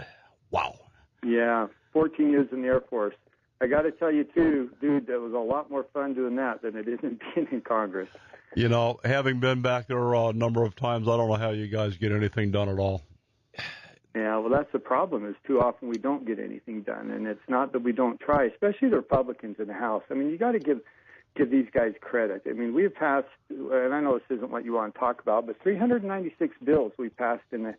Wow. Yeah, 14 years in the Air Force. I got to tell you, too, dude, that was a lot more fun doing that than it is in being in Congress. Having been back there a number of times, I don't know how you guys get anything done at all. Yeah, well, that's the problem, is too often we don't get anything done. And it's not that we don't try, especially the Republicans in the House. I mean, you got to give these guys credit. I mean, we have passed, and I know this isn't what you want to talk about, but 396 bills we passed in the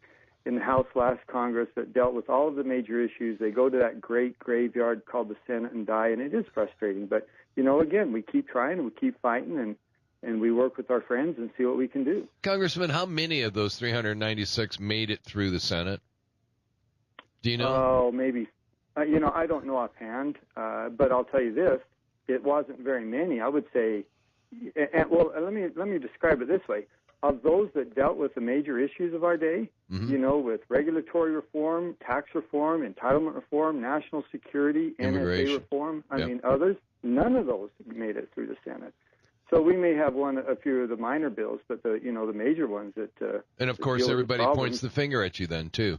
House last Congress that dealt with all of the major issues. They go to that great graveyard called the Senate and die, and it is frustrating. But, again, we keep trying and we keep fighting, and we work with our friends and see what we can do. Congressman, how many of those 396 made it through the Senate? Do you know? Oh, maybe. I don't know offhand, but I'll tell you this. It wasn't very many. I would say, let me describe it this way. Of those that dealt with the major issues of our day, with regulatory reform, tax reform, entitlement reform, national security, NSA reform, others, none of those made it through the Senate. So we may have a few of the minor bills, but the major ones that. And of course, everybody points the finger at you then too.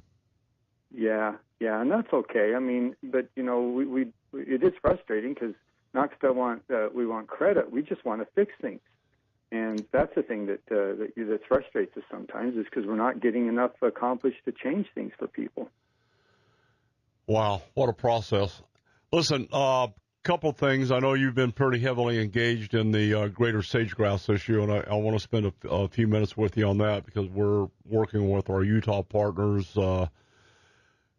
Yeah, and that's okay. I mean, but we it is frustrating because not that we want credit, we just want to fix things. And that's the thing that frustrates us sometimes, is because we're not getting enough accomplished to change things for people. Wow, what a process. Listen, couple things. I know you've been pretty heavily engaged in the greater sage-grouse issue, and I want to spend a few minutes with you on that because we're working with our Utah partners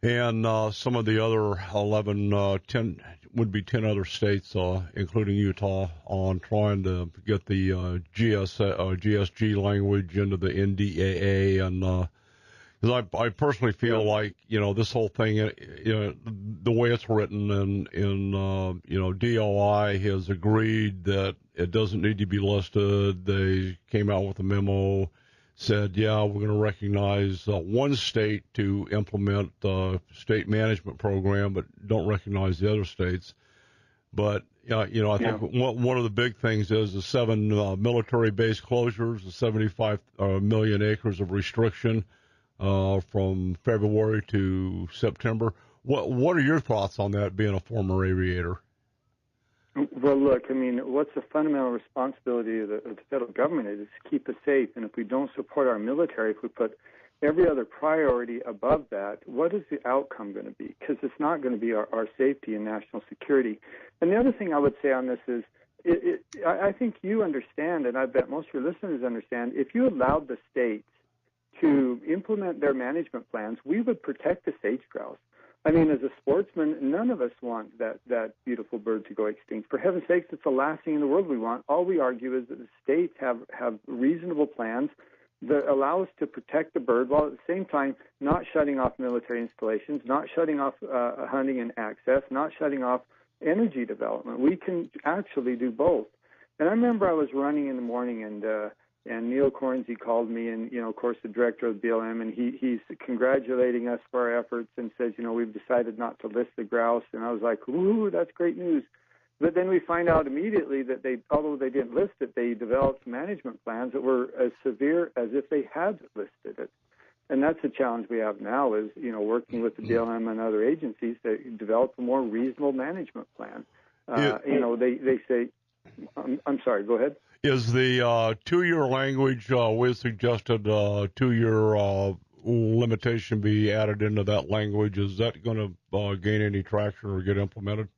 and some of the other 10 other states, including Utah, on trying to get the GSG language into the NDAA. And because I personally feel like, this whole thing, the way it's written, and DOI has agreed that it doesn't need to be listed. They came out with a memo said, yeah, we're going to recognize one state to implement the state management program, but don't recognize the other states. But, I think one of the big things is the 7 military base closures, the 75 million acres of restriction from February to September. What are your thoughts on that, being a former aviator? Well, look, I mean, what's the fundamental responsibility of the federal government is to keep us safe. And if we don't support our military, if we put every other priority above that, what is the outcome going to be? Because it's not going to be our safety and national security. And the other thing I would say on this is, I think you understand, and I bet most of your listeners understand, if you allowed the states to implement their management plans, we would protect the sage grouse. I mean, as a sportsman, none of us want that beautiful bird to go extinct. For heaven's sakes, it's the last thing in the world we want. All we argue is that the states have reasonable plans that allow us to protect the bird while at the same time not shutting off military installations, not shutting off hunting and access, not shutting off energy development. We can actually do both. And I remember I was running in the morning, and Neil Cornsey called me, and, of course, the director of BLM, and he's congratulating us for our efforts and says, we've decided not to list the grouse. And I was like, ooh, that's great news. But then we find out immediately that although they didn't list it, they developed management plans that were as severe as if they had listed it. And that's the challenge we have now is, working with the BLM and other agencies to develop a more reasonable management plan. They say, I'm sorry, go ahead. Is the 2-year language we suggested 2-year limitation be added into that language? Is that going to gain any traction or get implemented?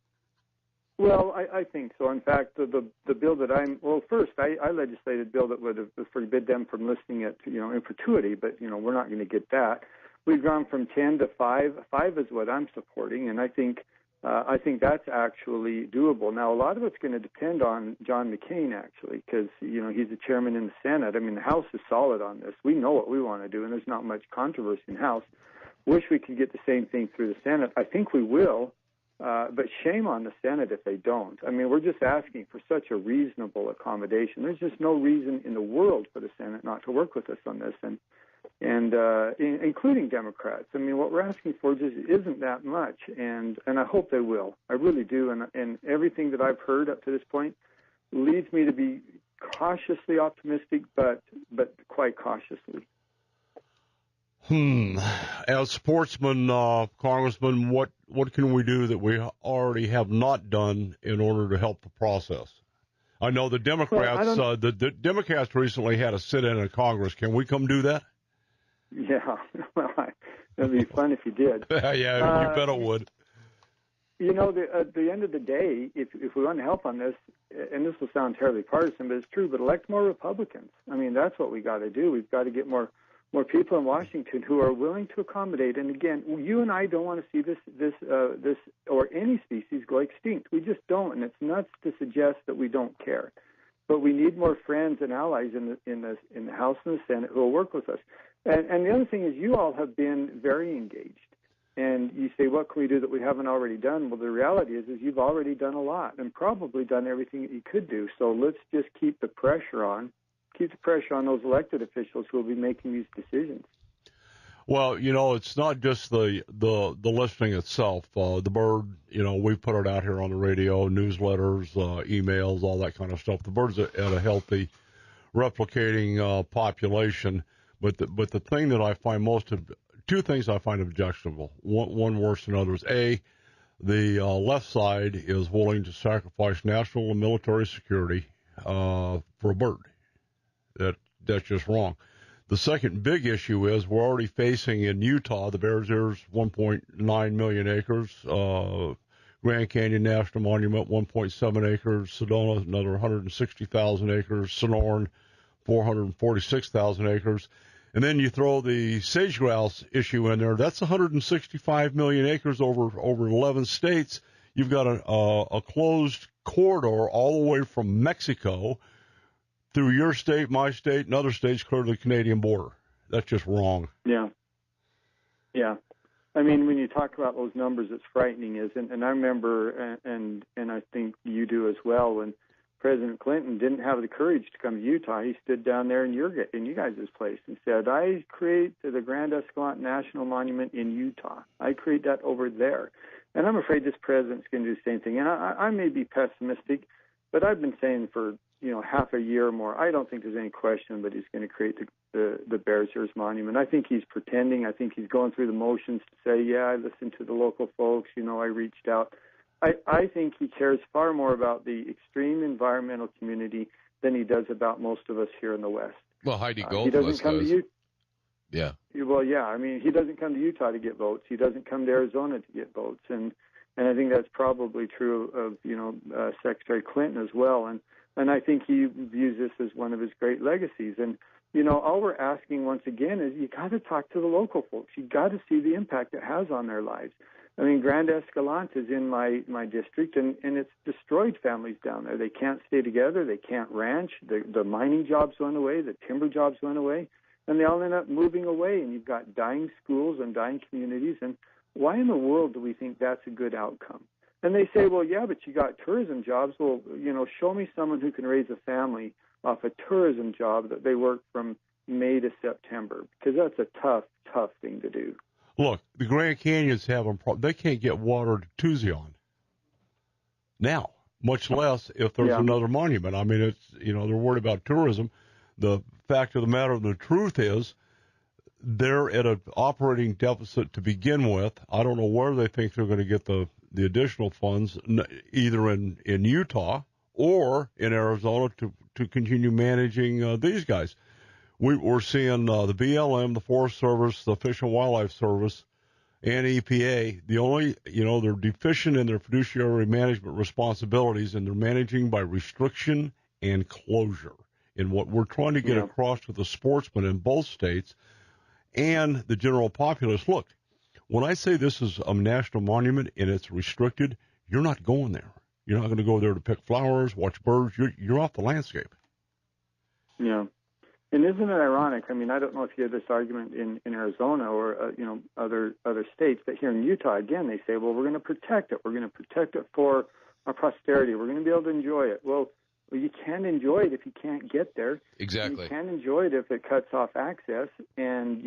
Well, I think so. In fact, the bill that first I legislated a bill that would have forbid them from listing it, in perpetuity, but we're not going to get that. We've gone from 10 to 5. 5 is what I'm supporting, and I think that's actually doable. Now, a lot of it's going to depend on John McCain, actually, because, he's the chairman in the Senate. I mean, the House is solid on this. We know what we want to do, and there's not much controversy in the House. Wish we could get the same thing through the Senate. I think we will, but shame on the Senate if they don't. I mean, we're just asking for such a reasonable accommodation. There's just no reason in the world for the Senate not to work with us on this, and including Democrats. I mean, what we're asking for just isn't that much, and I hope they will. I really do, and everything that I've heard up to this point leads me to be cautiously optimistic, but quite cautiously. As sportsmen, Congressman, what can we do that we already have not done in order to help the process? I know the Democrats. The Democrats recently had a sit-in in Congress. Can we come do that? Yeah, well, it'd be fun if you did. Yeah, you bet it would. At the end of the day, if we want to help on this, and this will sound terribly partisan, but it's true, but elect more Republicans. I mean, that's what we got to do. We've got to get more people in Washington who are willing to accommodate. And again, you and I don't want to see this or any species go extinct. We just don't, and it's nuts to suggest that we don't care. But we need more friends and allies in the House and the Senate who will work with us. And the other thing is, you all have been very engaged. And you say, what can we do that we haven't already done? Well, the reality is you've already done a lot and probably done everything that you could do. So let's just keep the pressure on those elected officials who will be making these decisions. Well, it's not just the listing itself. The bird, we've put it out here on the radio, newsletters, emails, all that kind of stuff. The bird's at a healthy, replicating population. But the thing that I find two things I find objectionable. One worse than others. A, the left side is willing to sacrifice national and military security for a bird. That's just wrong. The second big issue is we're already facing in Utah, the Bears Ears, 1.9 million acres, Grand Canyon National Monument, 1.7 acres, Sedona, another 160,000 acres, Sonoran, 446,000 acres. And then you throw the sage grouse issue in there. That's 165 million acres over 11 states. You've got a closed corridor all the way from Mexico through your state, my state, and other states clear to the Canadian border. That's just wrong. Yeah. I mean, when you talk about those numbers, it's frightening, and I remember, and I think you do as well, President Clinton didn't have the courage to come to Utah. He stood down there in you guys' place and said, I create the Grand Escalante National Monument in Utah. I create that over there. And I'm afraid this president's going to do the same thing. And I may be pessimistic, but I've been saying for half a year or more, I don't think there's any question that he's going to create the Bears Ears Monument. I think he's pretending. I think he's going through the motions to say, yeah, I listened to the local folks. I reached out. I think he cares far more about the extreme environmental community than he does about most of us here in the West. Well, Heidi Goldfuss he doesn't come does. to Yeah. Well, yeah. I mean, he doesn't come to Utah to get votes. He doesn't come to Arizona to get votes, and I think that's probably true of Secretary Clinton as well. And I think he views this as one of his great legacies. And all we're asking once again is you got to talk to the local folks. You got to see the impact it has on their lives. I mean, Grand Escalante is in my district, and it's destroyed families down there. They can't stay together. They can't ranch. The mining jobs went away. The timber jobs went away. And they all end up moving away, and you've got dying schools and dying communities. And why in the world do we think that's a good outcome? And they say, well, yeah, but you got tourism jobs. Well, show me someone who can raise a family off a tourism job that they work from May to September, because that's a tough thing to do. Look, the Grand Canyon's having they can't get water to Tucson now, much less if there's another monument. I mean, it's they're worried about tourism. The fact of the matter, the truth is, they're at an operating deficit to begin with. I don't know where they think they're going to get the additional funds, either in Utah or in Arizona to continue managing these guys. We're seeing the BLM, the Forest Service, the Fish and Wildlife Service, and EPA. The only, they're deficient in their fiduciary management responsibilities, and they're managing by restriction and closure. And what we're trying to get across to the sportsmen in both states and the general populace, look, when I say this is a national monument and it's restricted, you're not going there. You're not going to go there to pick flowers, watch birds. You're off the landscape. Yeah. And isn't it ironic? I mean, I don't know if you have this argument in Arizona or other states, but here in Utah, again, they say, well, we're going to protect it. We're going to protect it for our posterity. We're going to be able to enjoy it. Well, you can't enjoy it if you can't get there. Exactly. You can't enjoy it if it cuts off access. And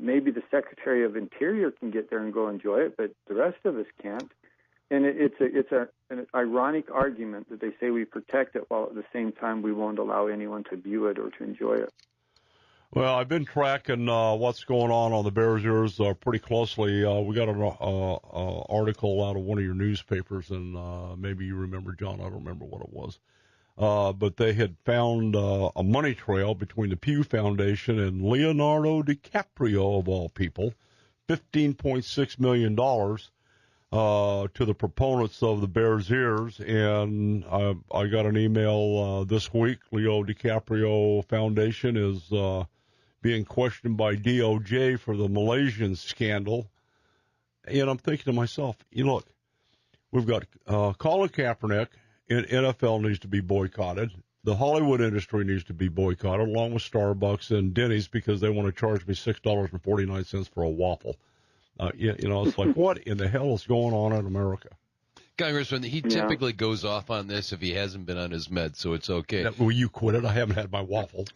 maybe the Secretary of Interior can get there and go enjoy it, but the rest of us can't. And it's an ironic argument that they say we protect it while at the same time we won't allow anyone to view it or to enjoy it. Well, I've been tracking what's going on the Bears Ears pretty closely. We got an article out of one of your newspapers, and maybe you remember, John. I don't remember what it was. But they had found a money trail between the Pew Foundation and Leonardo DiCaprio, of all people, $15.6 million to the proponents of the Bears Ears. And I got an email this week. Leo DiCaprio Foundation is being questioned by DOJ for the Malaysian scandal. And I'm thinking to myself, look, we've got Colin Kaepernick. NFL needs to be boycotted. The Hollywood industry needs to be boycotted, along with Starbucks and Denny's, because they want to charge me $6.49 for a waffle. It's like, what in the hell is going on in America? Congressman, he typically goes off on this if he hasn't been on his meds, so it's okay. Will you quit it? I haven't had my waffle.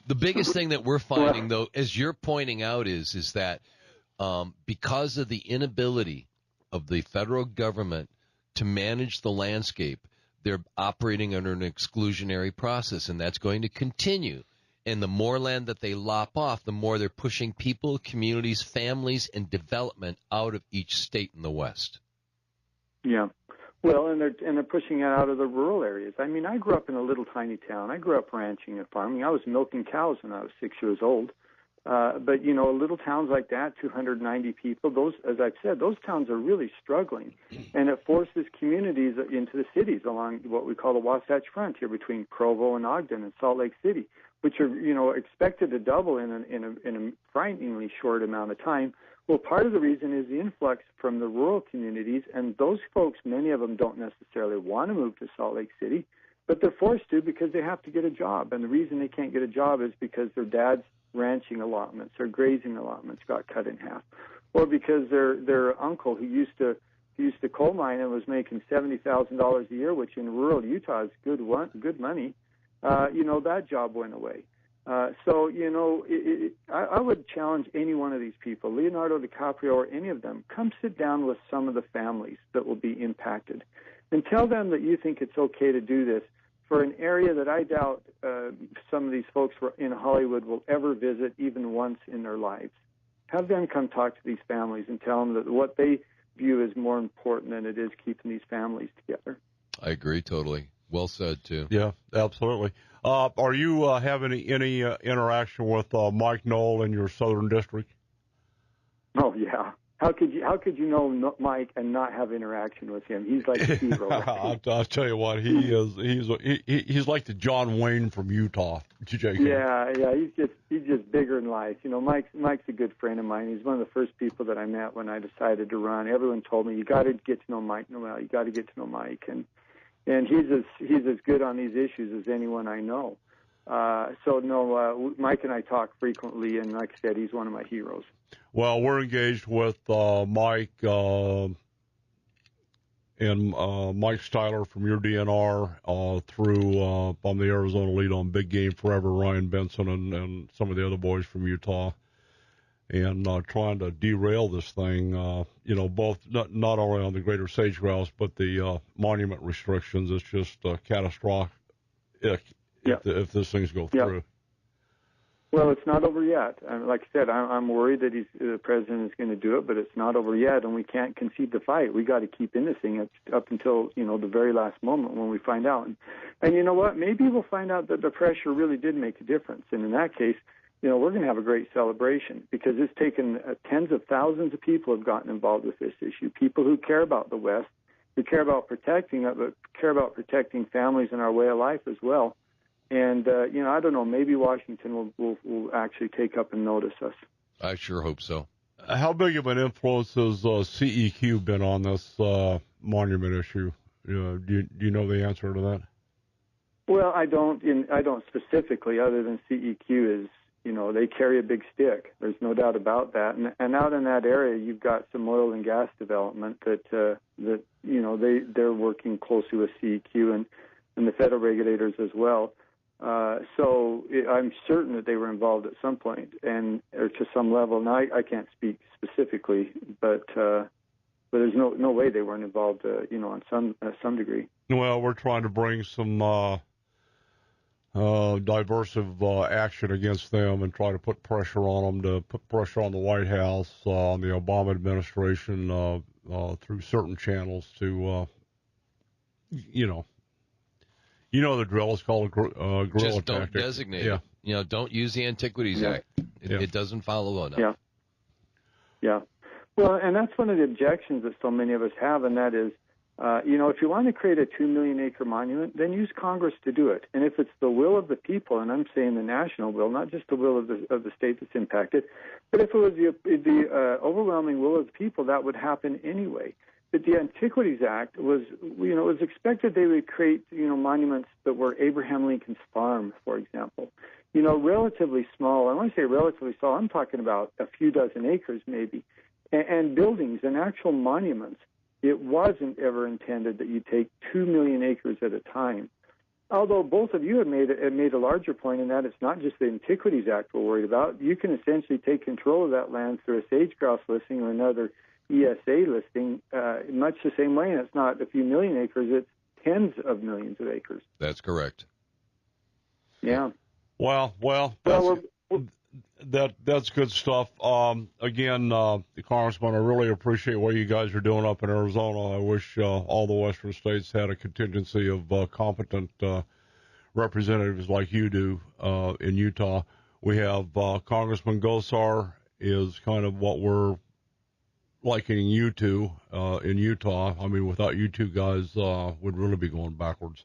The biggest thing that we're finding, though, as you're pointing out, is that because of the inability of the federal government to manage the landscape, they're operating under an exclusionary process, and that's going to continue. And the more land that they lop off, the more they're pushing people, communities, families, and development out of each state in the West. Yeah. Well, and they're pushing it out of the rural areas. I mean, I grew up in a little tiny town. I grew up ranching and farming. I was milking cows when I was 6 years old. But, little towns like that, 290 people, those, as I've said, those towns are really struggling. And it forces communities into the cities along what we call the Wasatch Front here between Provo and Ogden and Salt Lake City, which are, expected to double in a frighteningly short amount of time. Well, part of the reason is the influx from the rural communities, and those folks, many of them don't necessarily want to move to Salt Lake City, but they're forced to because they have to get a job. And the reason they can't get a job is because their dad's ranching allotments or grazing allotments got cut in half, or because their uncle who used to used to coal mine and was making $70,000 a year, which in rural Utah is good money. That job went away. I would challenge any one of these people, Leonardo DiCaprio or any of them, come sit down with some of the families that will be impacted and tell them that you think it's okay to do this for an area that I doubt some of these folks in Hollywood will ever visit even once in their lives. Have them come talk to these families and tell them that what they view is more important than it is keeping these families together. I agree totally. Well said, too. Yeah, absolutely. Are you having any interaction with Mike Knoll in your Southern District? Oh, yeah. How could you know Mike and not have interaction with him? He's like a hero. Right? I'll tell you what, he's like the John Wayne from Utah. Yeah, he's just bigger in life. Mike's a good friend of mine. He's one of the first people that I met when I decided to run. Everyone told me, you got to get to know Mike Noel. You got to get to know Mike, and he's as good on these issues as anyone I know. Mike and I talk frequently, and like I said, he's one of my heroes. Well, we're engaged with Mike and Mike Styler from your DNR through on the Arizona lead on Big Game Forever, Ryan Benson and some of the other boys from Utah, and trying to derail this thing, both not only on the greater sage grouse, but the monument restrictions. It's just catastrophic if this thing's go through. Well, it's not over yet. Like I said, I'm worried that the president is going to do it, but it's not over yet, and we can't concede the fight. We got to keep in this thing up until the very last moment when we find out. And you know what? Maybe we'll find out that the pressure really did make a difference, and in that case, we're going to have a great celebration because it's taken tens of thousands of people have gotten involved with this issue. People who care about the West, who care about protecting it, but care about protecting families and our way of life as well. And, I don't know, maybe Washington will actually take up and notice us. I sure hope so. How big of an influence has CEQ been on this monument issue? Do you know the answer to that? Well, I don't specifically, other than CEQ is, they carry a big stick. There's no doubt about that. And out in that area, you've got some oil and gas development that they're working closely with CEQ and the federal regulators as well. I'm certain that they were involved at some point or to some level. Now, I can't speak specifically, but there's no way they weren't involved, on some degree. Well, we're trying to bring some diversive action against them and try to put pressure on them, to put pressure on the White House, on the Obama administration, through certain channels to, the drill is called a guerrilla Just don't tactic. Designate it. Don't use the Antiquities Act. It doesn't follow enough. Yeah. Well, and that's one of the objections that so many of us have, and that is, if you want to create a 2 million acre monument, then use Congress to do it. And if it's the will of the people, and I'm saying the national will, not just the will of the state that's impacted, but if it was the overwhelming will of the people, that would happen anyway. But the Antiquities Act was, it was expected they would create, monuments that were Abraham Lincoln's farm, for example. Relatively small. And when I say relatively small, I'm talking about a few dozen acres maybe, and buildings and actual monuments. It wasn't ever intended that you take 2 million acres at a time. Although both of you have made a larger point in that it's not just the Antiquities Act we're worried about. You can essentially take control of that land through a sage-grouse listing or another ESA listing, much the same way, and it's not a few million acres, it's tens of millions of acres. That's correct. Yeah. Well, that's good stuff. Again, Congressman, I really appreciate what you guys are doing up in Arizona. I wish all the western states had a contingency of competent representatives like you do in Utah. We have Congressman Gosar is kind of what we're likening you to in Utah. I mean, without you two guys, we'd really be going backwards.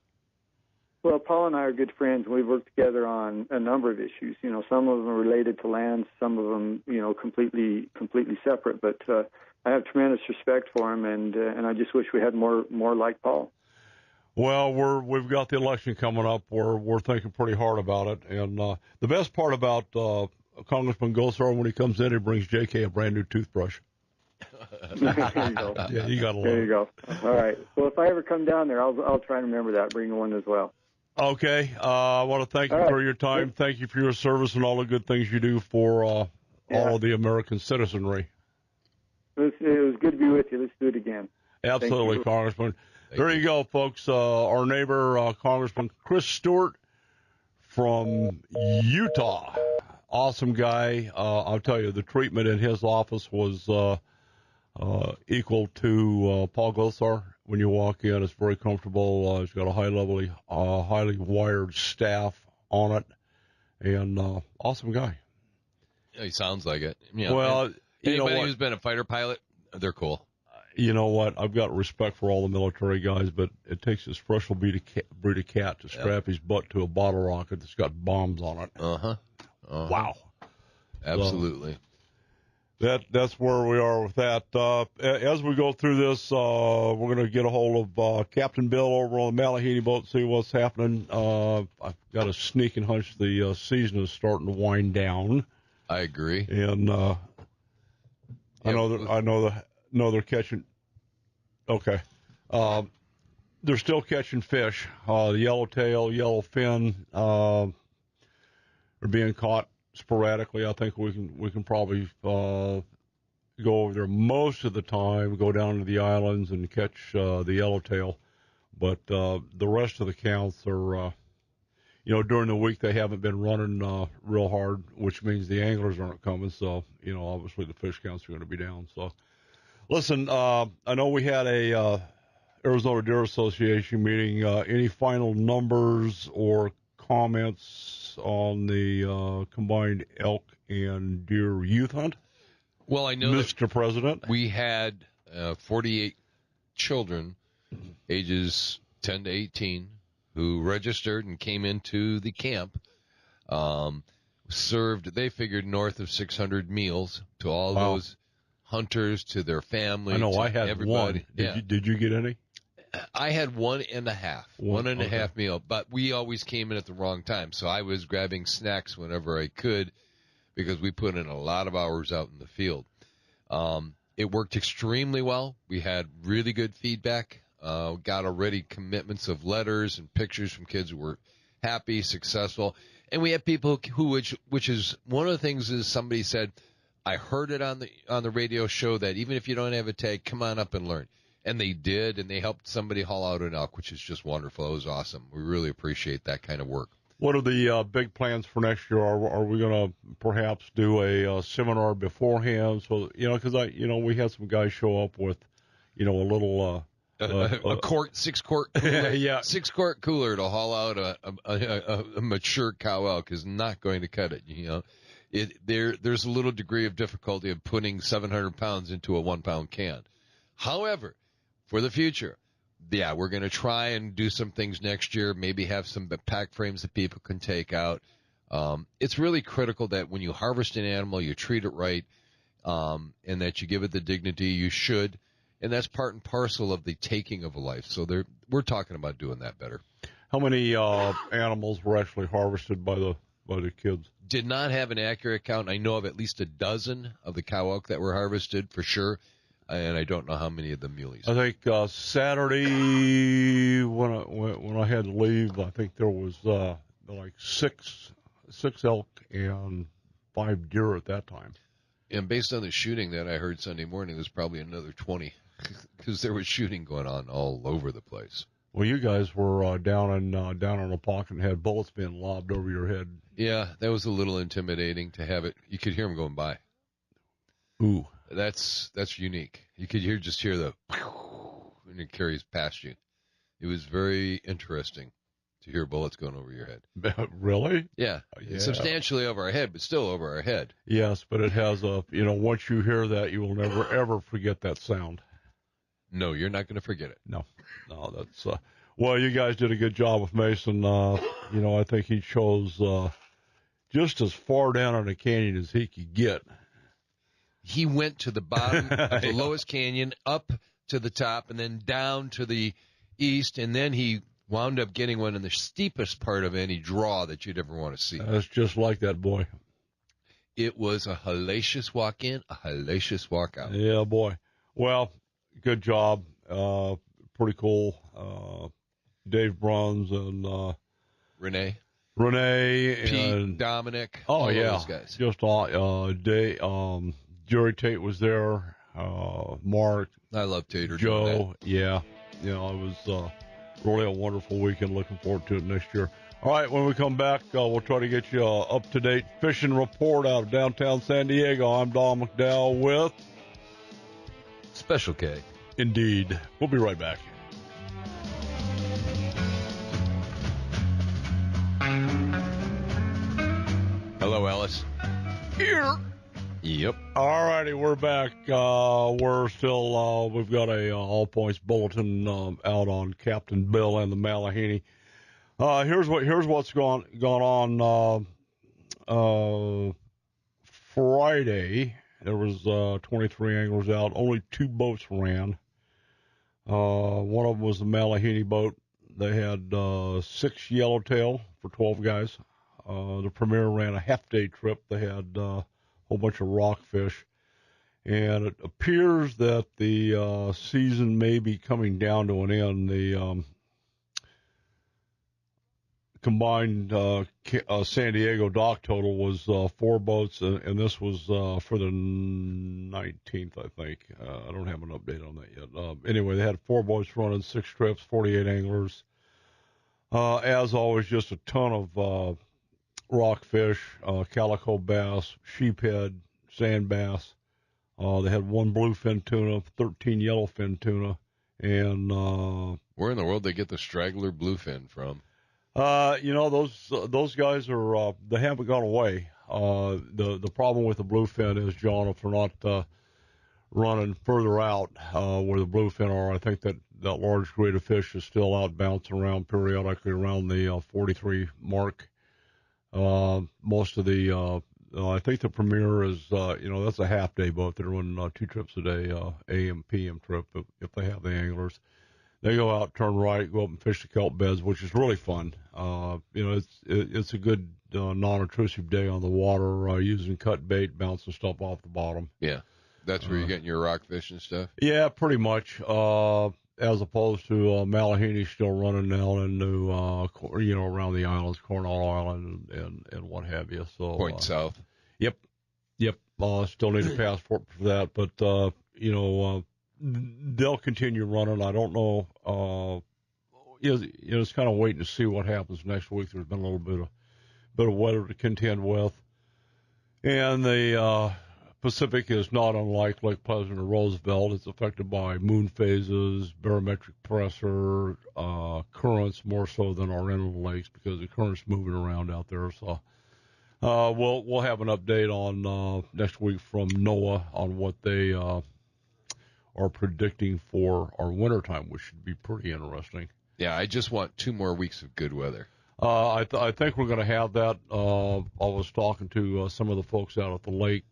Well, Paul and I are good friends. We've worked together on a number of issues. Some of them are related to lands, some of them, completely separate. But I have tremendous respect for him, and I just wish we had more like Paul. Well, we've got the election coming up. We're thinking pretty hard about it, and the best part about Congressman Gosar, when he comes in, he brings J.K. a brand new toothbrush. There you go. Yeah, you got to There love you go. All right. Well, if I ever come down there, I'll try and remember that. Bring one as well. Okay. I want to thank you All right. for your time. Thank you for your service and all the good things you do for all of the American citizenry. It was good to be with you. Let's do it again. Absolutely, Congressman. There you go, folks. Our neighbor, Congressman Chris Stewart from Utah. Awesome guy. I'll tell you, the treatment in his office was equal to Paul Gosar. When you walk in, it's very comfortable. He's got a highly wired staff on it, and awesome guy. Yeah, he sounds like it. Yeah. Well, anybody who's been a fighter pilot, they're cool. You know what? I've got respect for all the military guys, but it takes a special breed of cat to strap his butt to a bottle rocket that's got bombs on it. Wow. Absolutely. That's where we are with that. As we go through this, we're going to get a hold of Captain Bill over on the Malahini boat, see what's happening. I've got a sneaking hunch the season is starting to wind down. I agree. And I know they're catching. Okay, they're still catching fish. The yellowtail, yellowfin are being caught sporadically. I think we can probably go over there most of the time, go down to the islands and catch the yellowtail. But the rest of the counts are, during the week they haven't been running real hard, which means the anglers aren't coming. So, obviously the fish counts are going to be down. So, listen, I know we had a Arizona Deer Association meeting. Any final numbers or comments on the combined elk and deer youth hunt? Well, I know Mr. President. We had 48 children, ages 10 to 18, who registered and came into the camp. They figured north of 600 meals to all those hunters, to their families. I know I had everybody. one. Did you get any? I had 1.5. One and a half meal, but we always came in at the wrong time. So I was grabbing snacks whenever I could because we put in a lot of hours out in the field. It worked extremely well. We had really good feedback. Got already commitments of letters and pictures from kids who were happy, successful. And we had people who, which is one of the things is somebody said, I heard it on the radio show that even if you don't have a tag, come on up and learn. And they did, and they helped somebody haul out an elk, which is just wonderful. It was awesome. We really appreciate that kind of work. What are the big plans for next year? Are we going to perhaps do a seminar beforehand? So, because we had some guys show up with, a little a quart, 6-quart cooler, yeah, 6-quart cooler to haul out a mature cow elk is not going to cut it. There's a little degree of difficulty of putting 700 pounds into a 1-pound can. However, for the future, we're going to try and do some things next year, maybe have some pack frames that people can take out. It's really critical that when you harvest an animal, you treat it right, and that you give it the dignity you should. And that's part and parcel of the taking of a life. So we're talking about doing that better. How many animals were actually harvested by the kids? Did not have an accurate count. I know of at least a dozen of the cow elk that were harvested for sure. And I don't know how many of the muleys. I think Saturday when I had to leave, I think there was like six elk and 5 deer at that time. And based on the shooting that I heard Sunday morning, there's probably another 20 because there was shooting going on all over the place. Well, you guys were down in a pocket and had bullets being lobbed over your head. Yeah, that was a little intimidating to have it. You could hear them going by. Ooh. That's unique. You could hear the when it carries past you. It was very interesting to hear bullets going over your head. Really? Yeah. Substantially over our head, but still over our head. Yes, but it has once you hear that, you will never, ever forget that sound. No, you're not going to forget it. No, that's, well, you guys did a good job with Mason. I think he chose just as far down in the canyon as he could get. He went to the bottom of the lowest canyon, up to the top, and then down to the east, and then he wound up getting one in the steepest part of any draw that you'd ever want to see. That's just like that boy. It was a hellacious walk in, a hellacious walk out. Yeah, boy. Well, good job. Pretty cool. Dave Bruns and Renee, Pete, and Dominic. Oh, all yeah. those guys. Just Jerry Tate was there. Mark. I love Tater. Joe. Yeah. It was really a wonderful weekend. Looking forward to it next year. All right, when we come back, we'll try to get you an up-to-date fishing report out of downtown San Diego. I'm Don McDowell with Special K. Indeed. We'll be right back. Hello, Ellis. Here. Yep. All righty, we're back. We're still, we've got a all points bulletin out on Captain Bill and the Malahini. Here's what's gone on. Friday, there was 23 anglers out. Only 2 boats ran. One of them was the Malahini boat. They had 6 yellowtail for 12 guys. The Premier ran a half-day trip. They had a whole bunch of rockfish. And it appears that the season may be coming down to an end. The combined San Diego dock total was 4 boats, and this was for the 19th, I think. I don't have an update on that yet. Anyway, they had 4 boats running, 6 trips, 48 anglers. As always, just a ton of rockfish, calico bass, sheephead, sand bass. They had 1 bluefin tuna, 13 yellowfin tuna, and where in the world they get the straggler bluefin from? Those guys are they haven't gone away. The problem with the bluefin is, John, if they're not running further out where the bluefin are, I think that large grade of fish is still out bouncing around periodically around the 43 mark. Most of the I think the Premier is that's a half day boat. They're running 2 trips a day, AM PM trip if they have the anglers. They go out, turn right, go up and fish the kelp beds, which is really fun. It's a good non-intrusive day on the water, using cut bait, bouncing stuff off the bottom. Yeah, that's where you're getting your rockfish and stuff. Yeah, pretty much. As opposed to Malahini still running down into around the islands, Coronado Island and what have you. So Point South. Yep. Still need a passport for that, but they'll continue running. I don't know. It's kind of waiting to see what happens next week. There's been a little bit of weather to contend with, and the Pacific is not unlike Lake Pleasant or Roosevelt. It's affected by moon phases, barometric pressure, currents more so than our inland lakes because the current's moving around out there. So we'll have an update on next week from NOAA on what they are predicting for our wintertime, which should be pretty interesting. Yeah, I just want 2 more weeks of good weather. I think we're going to have that. I was talking to some of the folks out at the Lake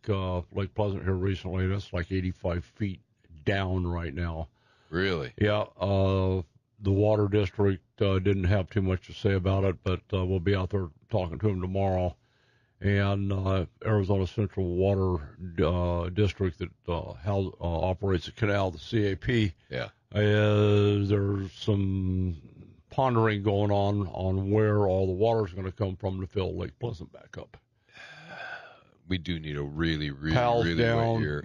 Pleasant here recently, and it's like 85 feet down right now. Really? Yeah. The Water District didn't have too much to say about it, but we'll be out there talking to them tomorrow. And Arizona Central Water District that operates the canal, the CAP. Yeah. There's some pondering going on where all the water is going to come from to fill Lake Pleasant back up. We do need a really Powell's really down, wet year.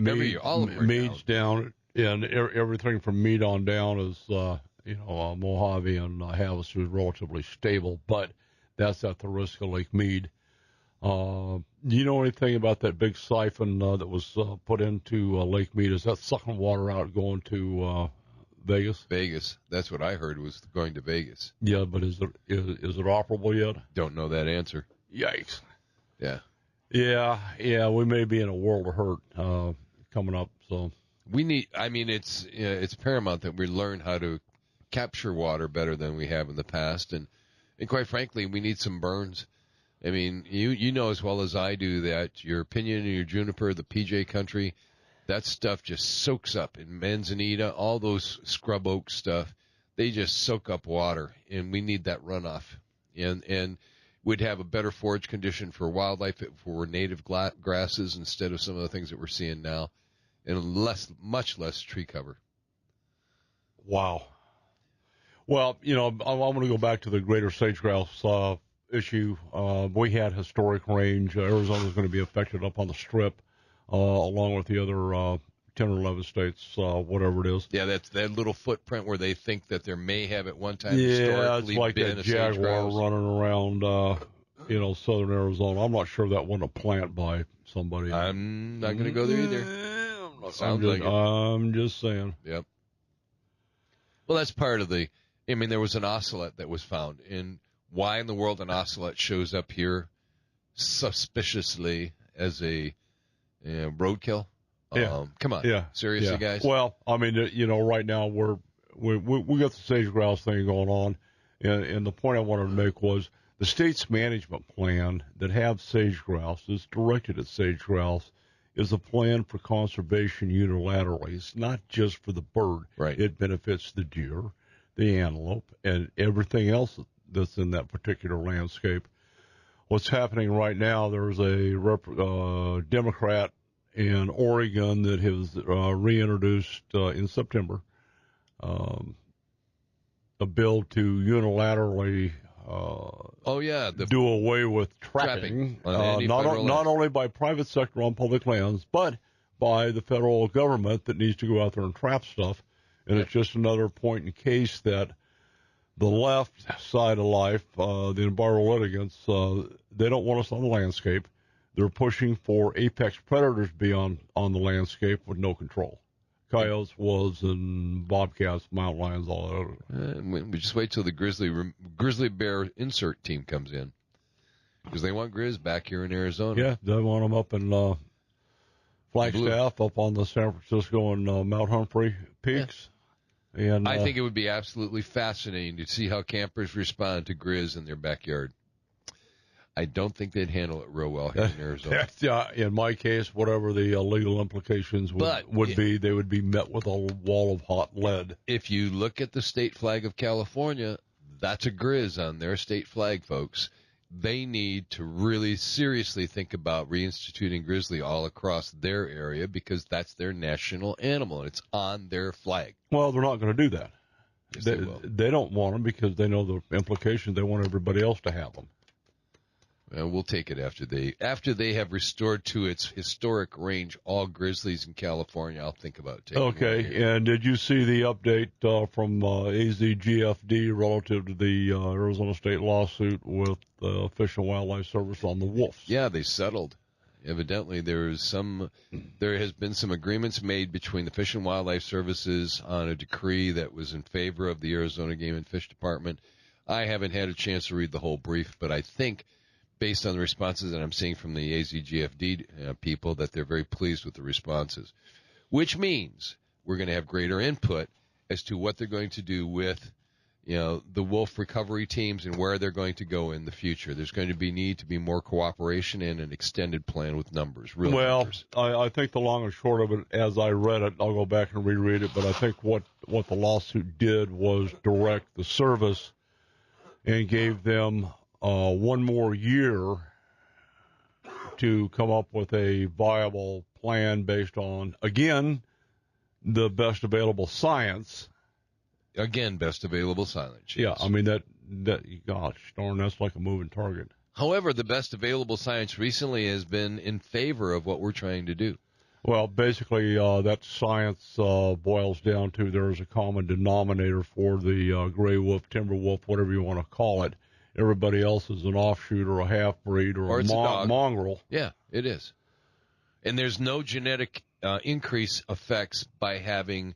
Mead's down, and everything from Mead on down is Mojave and Havasu is relatively stable, but that's at the risk of Lake Mead. Do you know anything about that big siphon that was put into Lake Mead? Is that sucking water out going to Vegas? Vegas. That's what I heard was going to Vegas. Yeah, but is it operable yet? Don't know that answer. Yikes. Yeah. Yeah. We may be in a world of hurt coming up. So we need. I mean, it's paramount that we learn how to capture water better than we have in the past, and quite frankly, we need some burns. I mean, you know as well as I do that your pinyon and your juniper, the PJ country, that stuff just soaks up. In manzanita, all those scrub oak stuff, they just soak up water, and we need that runoff. And would have a better forage condition for wildlife if it were native grasses instead of some of the things that we're seeing now, and much less tree cover. Wow. Well, I'm going to go back to the greater sage-grouse issue. We had historic range. Arizona's going to be affected up on the Strip, along with the other 10 or 11 states, whatever it is. Yeah, that's that little footprint where they think that there may have at one time it's historically like been that a jaguar sage-grouse. running around, southern Arizona. I'm not sure that wasn't a plant by somebody. I'm not going to go there either. I'm just saying. Yep. Well, that's part of there was an ocelot that was found. And why in the world an ocelot shows up here suspiciously as a roadkill? Yeah. Come on. Yeah. Seriously, guys? Well, right now we got the sage-grouse thing going on. And the point I wanted to make was the state's management plan that have sage-grouse is directed at sage-grouse is a plan for conservation unilaterally. It's not just for the bird. Right. It benefits the deer, the antelope, and everything else that's in that particular landscape. What's happening right now, there's a Democrat in Oregon that has reintroduced in September a bill to unilaterally do away with trapping not only by private sector on public lands, but by the federal government that needs to go out there and trap stuff. And It's just another point in case that the left side of life, the environmental litigants, they don't want us on the landscape. They're pushing for apex predators to be on the landscape with no control. Coyotes, wolves, and bobcats, mountain lions, all that. We just wait till the grizzly bear insert team comes in, because they want grizz back here in Arizona. Yeah, they want them up in Flagstaff, up on the San Francisco and Mount Humphrey peaks. Yeah. And I think it would be absolutely fascinating to see how campers respond to grizz in their backyard. I don't think they'd handle it real well here in Arizona. Yeah, in my case, whatever the legal implications would be, they would be met with a wall of hot lead. If you look at the state flag of California, that's a grizz on their state flag, folks. They need to really seriously think about reinstituting grizzly all across their area, because that's their national animal, and it's on their flag. Well, they're not going to do that. Yes, they will. They don't want them because they know the implications. They want everybody else to have them. And we'll take it after they have restored to its historic range all grizzlies in California. I'll think about taking them. Okay, and did you see the update from AZGFD relative to the Arizona State lawsuit with the Fish and Wildlife Service on the wolves? Yeah, they settled. Evidently, there has been some agreements made between the Fish and Wildlife Services on a decree that was in favor of the Arizona Game and Fish Department. I haven't had a chance to read the whole brief, but I think, based on the responses that I'm seeing from the AZGFD people, that they're very pleased with the responses, which means we're going to have greater input as to what they're going to do with, the wolf recovery teams and where they're going to go in the future. There's going to need to be more cooperation and an extended plan with numbers. Numbers. I think the long and short of it, as I read it, I'll go back and reread it, but I think what the lawsuit did was direct the service and gave them one more year to come up with a viable plan based on, again, the best available science. Again, best available science. Yes. Yeah, I mean, that gosh darn, that's like a moving target. However, the best available science recently has been in favor of what we're trying to do. Well, basically, that science boils down to there's a common denominator for the gray wolf, timber wolf, whatever you want to call it. Everybody else is an offshoot or a half-breed or a mongrel. Yeah, it is. And there's no genetic increase effects by having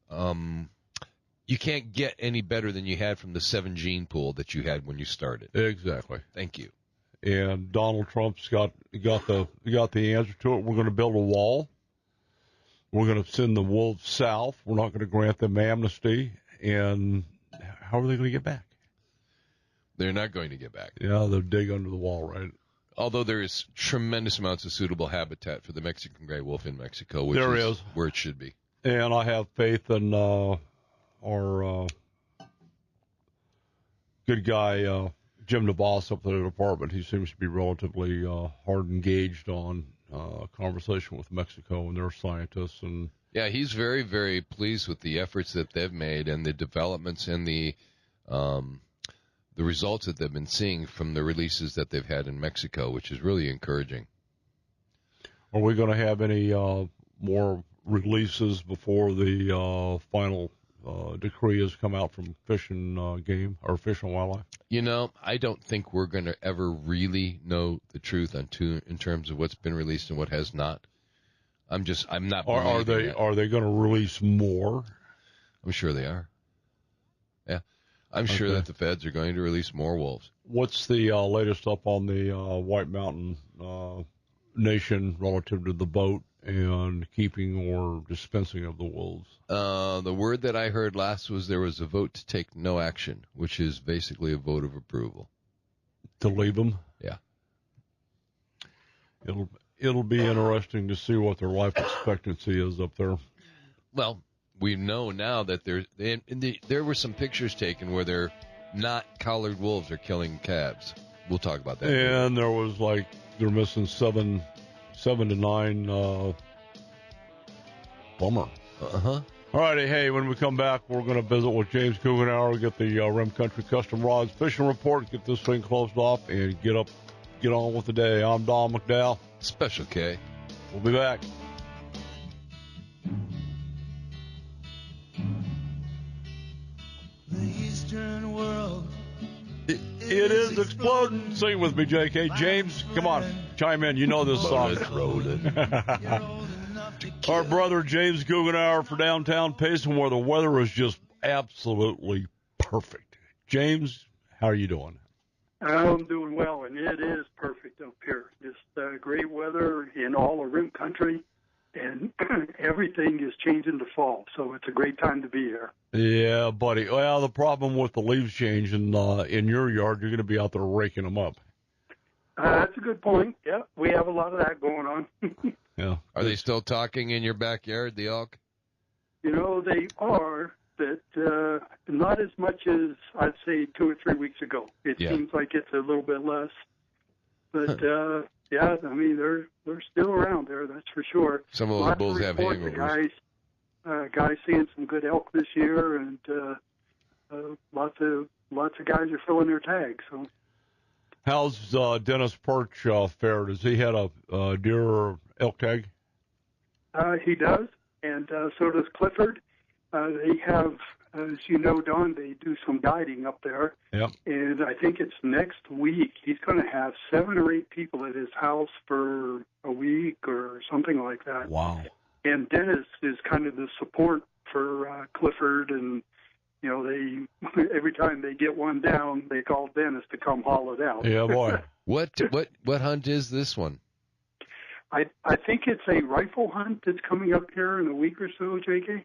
you can't get any better than you had from the 7-gene pool that you had when you started. Exactly. Thank you. And Donald Trump's got the answer to it. We're going to build a wall. We're going to send the wolves south. We're not going to grant them amnesty. And how are they going to get back? They're not going to get back. Yeah, they'll dig under the wall, right? Although there is tremendous amounts of suitable habitat for the Mexican gray wolf in Mexico, which is where it should be. And I have faith in our good guy Jim, the boss up at the department, he seems to be relatively hard engaged on conversation with Mexico and their scientists. And yeah, he's very, very pleased with the efforts that they've made and the developments and the results that they've been seeing from the releases that they've had in Mexico, which is really encouraging. Are we going to have any more releases before the final decree has come out from Fish and Game or Fish and Wildlife? You know, I don't think we're going to ever really know the truth in terms of what's been released and what has not. I'm not. Are they going to release more? I'm sure they are. Yeah, I'm sure that the feds are going to release more wolves. What's the latest up on the White Mountain Nation relative to the boat and keeping or dispensing of the wolves? The word that I heard last was there was a vote to take no action, which is basically a vote of approval. To leave them? Yeah. It'll be interesting to see what their life expectancy is up there. Well, we know now that there were some pictures taken where they're not collared wolves are killing calves. We'll talk about that. And there was they're missing seven to nine. Bummer. Uh-huh. All righty, hey, when we come back, we're going to visit with James Guggenauer, get the Rim Country Custom Rods Fishing Report, get this thing closed off, and get on with the day. I'm Don McDowell. Special K. We'll be back. The Eastern world. It is exploding. Sing with me, J.K. James, come on, chime in. You know this song. It's rolling. Our brother James Guggenauer for downtown Payson, where the weather is just absolutely perfect. James, how are you doing? I'm doing well, and it is perfect up here. Just great weather in all of Rim Country, and everything is changing to fall, so it's a great time to be here. Yeah, buddy. Well, the problem with the leaves changing in your yard, you're going to be out there raking them up. That's a good point. Yeah, we have a lot of that going on. Yeah. Are they still talking in your backyard, the elk? You know, they are, but not as much as, I'd say, 2 or 3 weeks ago. It seems like it's a little bit less. But, yeah, I mean, they're still around there, that's for sure. Some of those bulls have hangovers. Guys seeing some good elk this year, and lots of guys are filling their tags. So, how's Dennis Perch fared? Has he had a deer or elk tag? He does, and so does Clifford. They have, as you know, Don, they do some guiding up there. Yep. And I think it's next week. He's going to have 7 or 8 people at his house for a week or something like that. Wow. And Dennis is kind of the support for Clifford, and you know, they every time they get one down, they call Dennis to come haul it out. Yeah, boy. What hunt is this one? I think it's a rifle hunt that's coming up here in a week or so, J.K.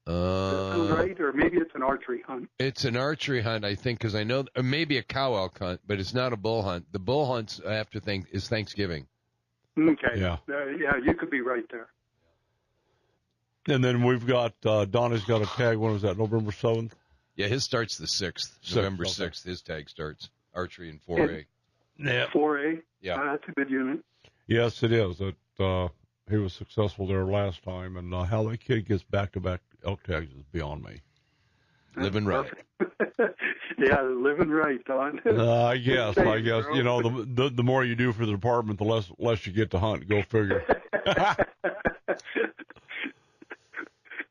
That sounds right, or maybe it's an archery hunt. It's an archery hunt, I think, because I know, or maybe a cow elk hunt, but it's not a bull hunt. The bull hunt is Thanksgiving. Okay. Yeah. Yeah, you could be right there. And then we've got Donna's got a tag. When was that? November 7th. Yeah, his starts the 6th. November 6th. His tag starts archery in 4A. Yeah. 4A. Yeah, that's a good unit. Yes, it is. He was successful there last time, and how that kid gets back-to-back elk tags is beyond me. Living right. Yeah, living right, Don. I guess. You know, the more you do for the department, the less you get to hunt. Go figure.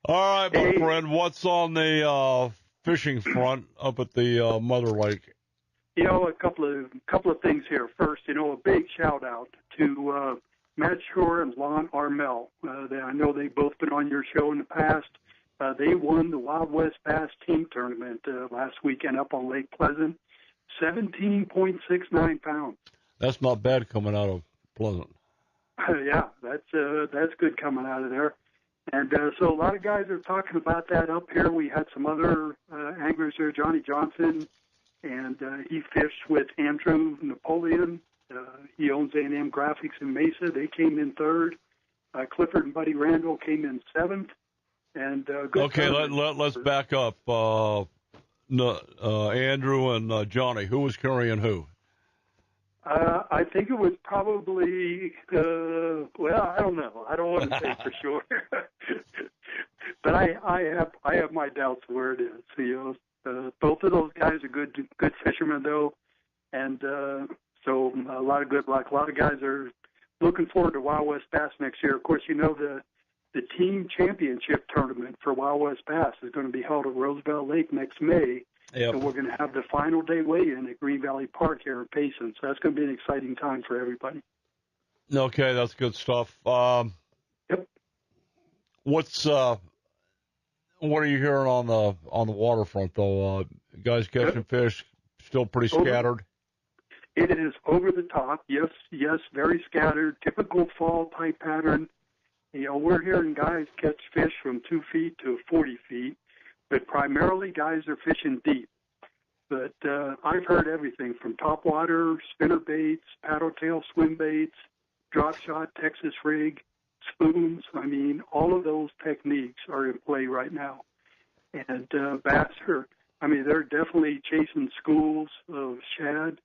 All right, my friend. What's on the fishing front up at the Mother Lake? You know, a couple of things here. First, you know, a big shout out to Matt Shore and Lon Armel. I know they've both been on your show in the past. They won the Wild West Bass Team Tournament last weekend up on Lake Pleasant, 17.69 pounds. That's not bad coming out of Pleasant. Yeah, that's good coming out of there. And so a lot of guys are talking about that up here. We had some other anglers there, Johnny Johnson, and he fished with Andrew Napoleon. He owns A&M Graphics in Mesa. They came in 3rd. Clifford and Buddy Randall came in 7th. And okay, let's back up. Andrew and Johnny, who was carrying who? I think it was probably, well, I don't know. I don't want to say for sure. But I have my doubts where it is. You know, both of those guys are good fishermen, though. And so a lot of good luck. A lot of guys are looking forward to Wild West Bass next year. Of course, you know, the team championship tournament for Wild West Bass is going to be held at Roosevelt Lake next May. Yep. And we're going to have the final day weigh-in at Green Valley Park here in Payson. So that's going to be an exciting time for everybody. Okay, that's good stuff. Yep. What are you hearing on the waterfront though? Guys catching fish still pretty scattered. It is over the top. Yes, very scattered. Typical fall type pattern. You know, we're hearing guys catch fish from 2 feet to 40 feet. But primarily, guys are fishing deep. But I've heard everything from topwater, spinner baits, paddle tail swim baits, drop shot, Texas rig, spoons. I mean, all of those techniques are in play right now. And bass they're definitely chasing schools of shad,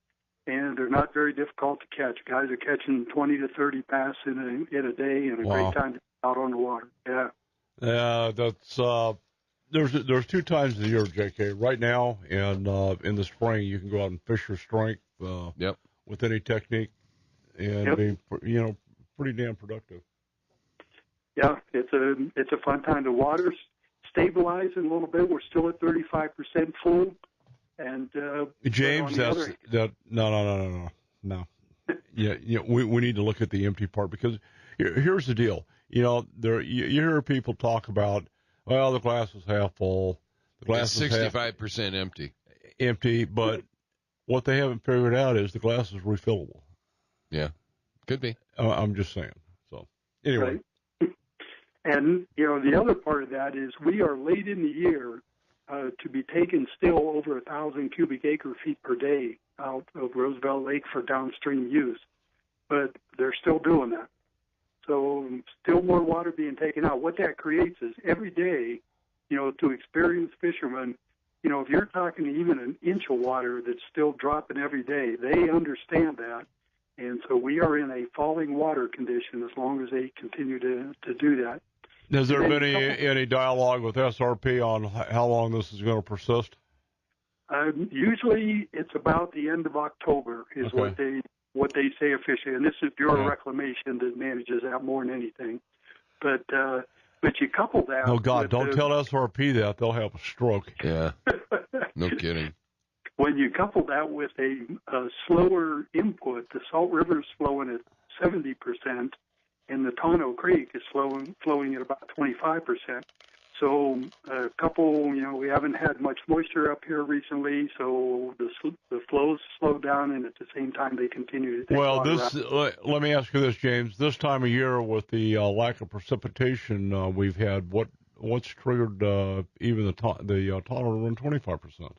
and they're not very difficult to catch. Guys are catching 20 to 30 bass in a day, and a great time to be out on the water. Yeah. Yeah, that's. There's 2 times a year, JK. Right now and in the spring, you can go out and fish your strength with any technique and be pretty damn productive. Yeah, it's a fun time. The water's stabilizing a little bit. We're still at 35% full, and James, no. Yeah, we need to look at the empty part because here's the deal. You know, you hear people talk about. Well, the glass is half full. The glass is 65% empty. Empty, but what they haven't figured out is the glass is refillable. Yeah, could be. I'm just saying. So, anyway. Right. And, you know, the other part of that is we are late in the year to be taking still over 1,000 cubic acre feet per day out of Roosevelt Lake for downstream use. But they're still doing that. So still more water being taken out. What that creates is every day, you know, to experienced fishermen, you know, if you're talking even an inch of water that's still dropping every day, they understand that. And so we are in a falling water condition as long as they continue to do that. Has there been any dialogue with SRP on how long this is going to persist? Usually it's about the end of October is what they say officially, and this is Bureau Reclamation that manages that more than anything. But you couple that. Oh God! Don't tell SRP that; they'll have a stroke. Yeah, no kidding. When you couple that with a slower input, the Salt River is flowing at 70%, and the Tonto Creek is flowing at about 25%. So a couple, you know, we haven't had much moisture up here recently, so the flows slow down, and at the same time they continue to take water out. Let me ask you this, James. This time of year, with the lack of precipitation we've had, what's triggered even the Tonto to run 25%?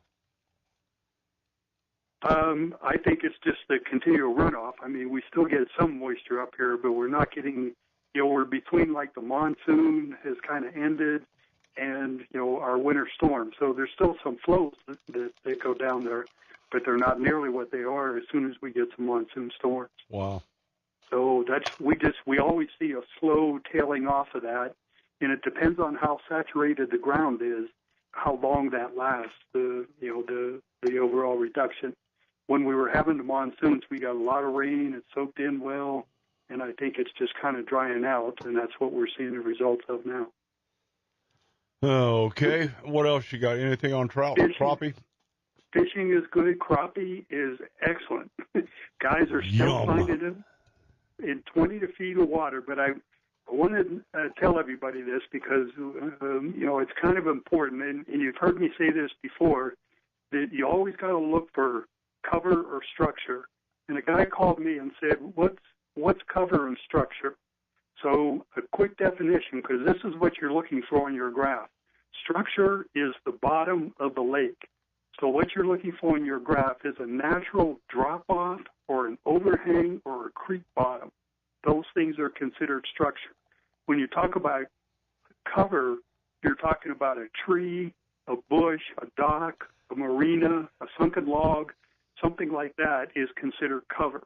I think it's just the continual runoff. I mean, we still get some moisture up here, but we're not getting, you know, we're between like the monsoon has kind of ended and, you know, our winter storm. So there's still some flows that go down there, but they're not nearly what they are as soon as we get some monsoon storms. Wow. So we always see a slow tailing off of that, and it depends on how saturated the ground is, how long that lasts, the overall reduction. When we were having the monsoons, we got a lot of rain, it soaked in well, and I think it's just kind of drying out, and that's what we're seeing the results of now. Okay. What else you got? Anything on trout? Crappie? Fishing is good. Crappie is excellent. Guys are still finding them in 20 feet of water, but I want to tell everybody this because, you know, it's kind of important, and you've heard me say this before, that you always got to look for cover or structure. And a guy called me and said, what's cover and structure? So a quick definition, because this is what you're looking for in your graph. Structure is the bottom of the lake. So what you're looking for in your graph is a natural drop-off or an overhang or a creek bottom. Those things are considered structure. When you talk about cover, you're talking about a tree, a bush, a dock, a marina, a sunken log, something like that is considered cover.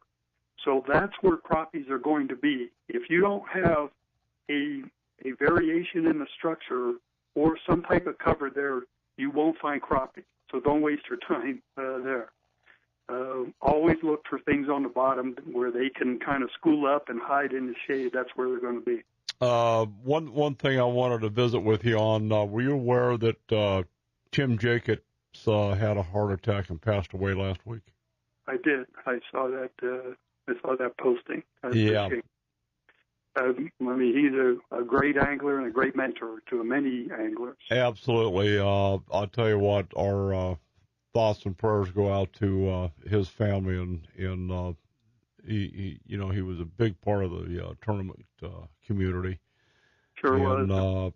So that's where crappies are going to be. If you don't have a variation in the structure or some type of cover there, you won't find crappie. So don't waste your time there. Always look for things on the bottom where they can kind of school up and hide in the shade. That's where they're going to be. One thing I wanted to visit with you on, were you aware that Tim Jacobs had a heart attack and passed away last week? I did. I saw that. I saw that posting. Yeah. I mean, he's a great angler and a great mentor to many anglers. Absolutely. I'll tell you what, our thoughts and prayers go out to his family, and he he was a big part of the tournament community. Sure was.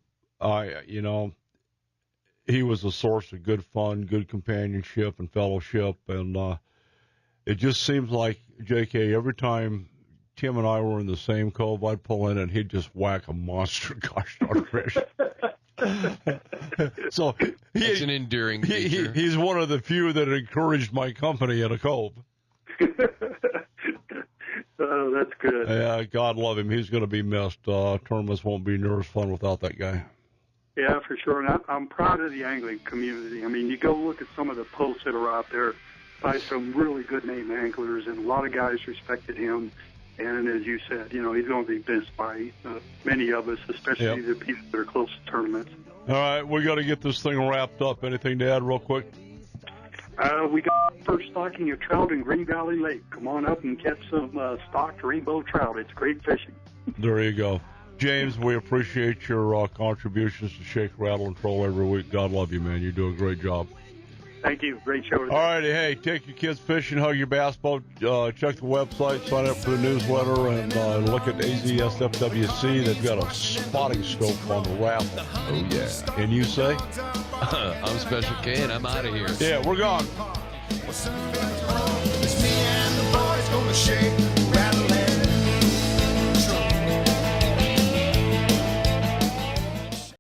He was a source of good fun, good companionship, and fellowship, and it just seems like, JK, every time Tim and I were in the same cove, I'd pull in and he'd just whack a monster gosh darn fish. So it's an endearing feature. He's one of the few that encouraged my company in a cove. Oh, that's good. Yeah, God love him. He's going to be missed. Tournaments won't be near as fun without that guy. Yeah, for sure. And I'm proud of the angling community. I mean, you go look at some of the posts that are out there by some really good name anglers, and a lot of guys respected him. And as you said, he's going to be missed by many of us, especially the people that are close to tournaments. All right, we got to get this thing wrapped up. Anything to add real quick? We got first stocking of trout in Green Valley Lake. Come on up and catch some stocked rainbow trout. It's great fishing. There you go. James, we appreciate your contributions to Shake, Rattle, and Troll every week. God love you, man. You do a great job. Thank you. Great show today. All righty. Hey, take your kids fishing, hug your bass boat, check the website, sign up for the newsletter, and look at AZSFWC. They've got a spotting scope on the raffle. Oh, yeah. And you say? I'm Special K, and I'm out of here. Yeah, we're gone. It's me and the boys gonna shake.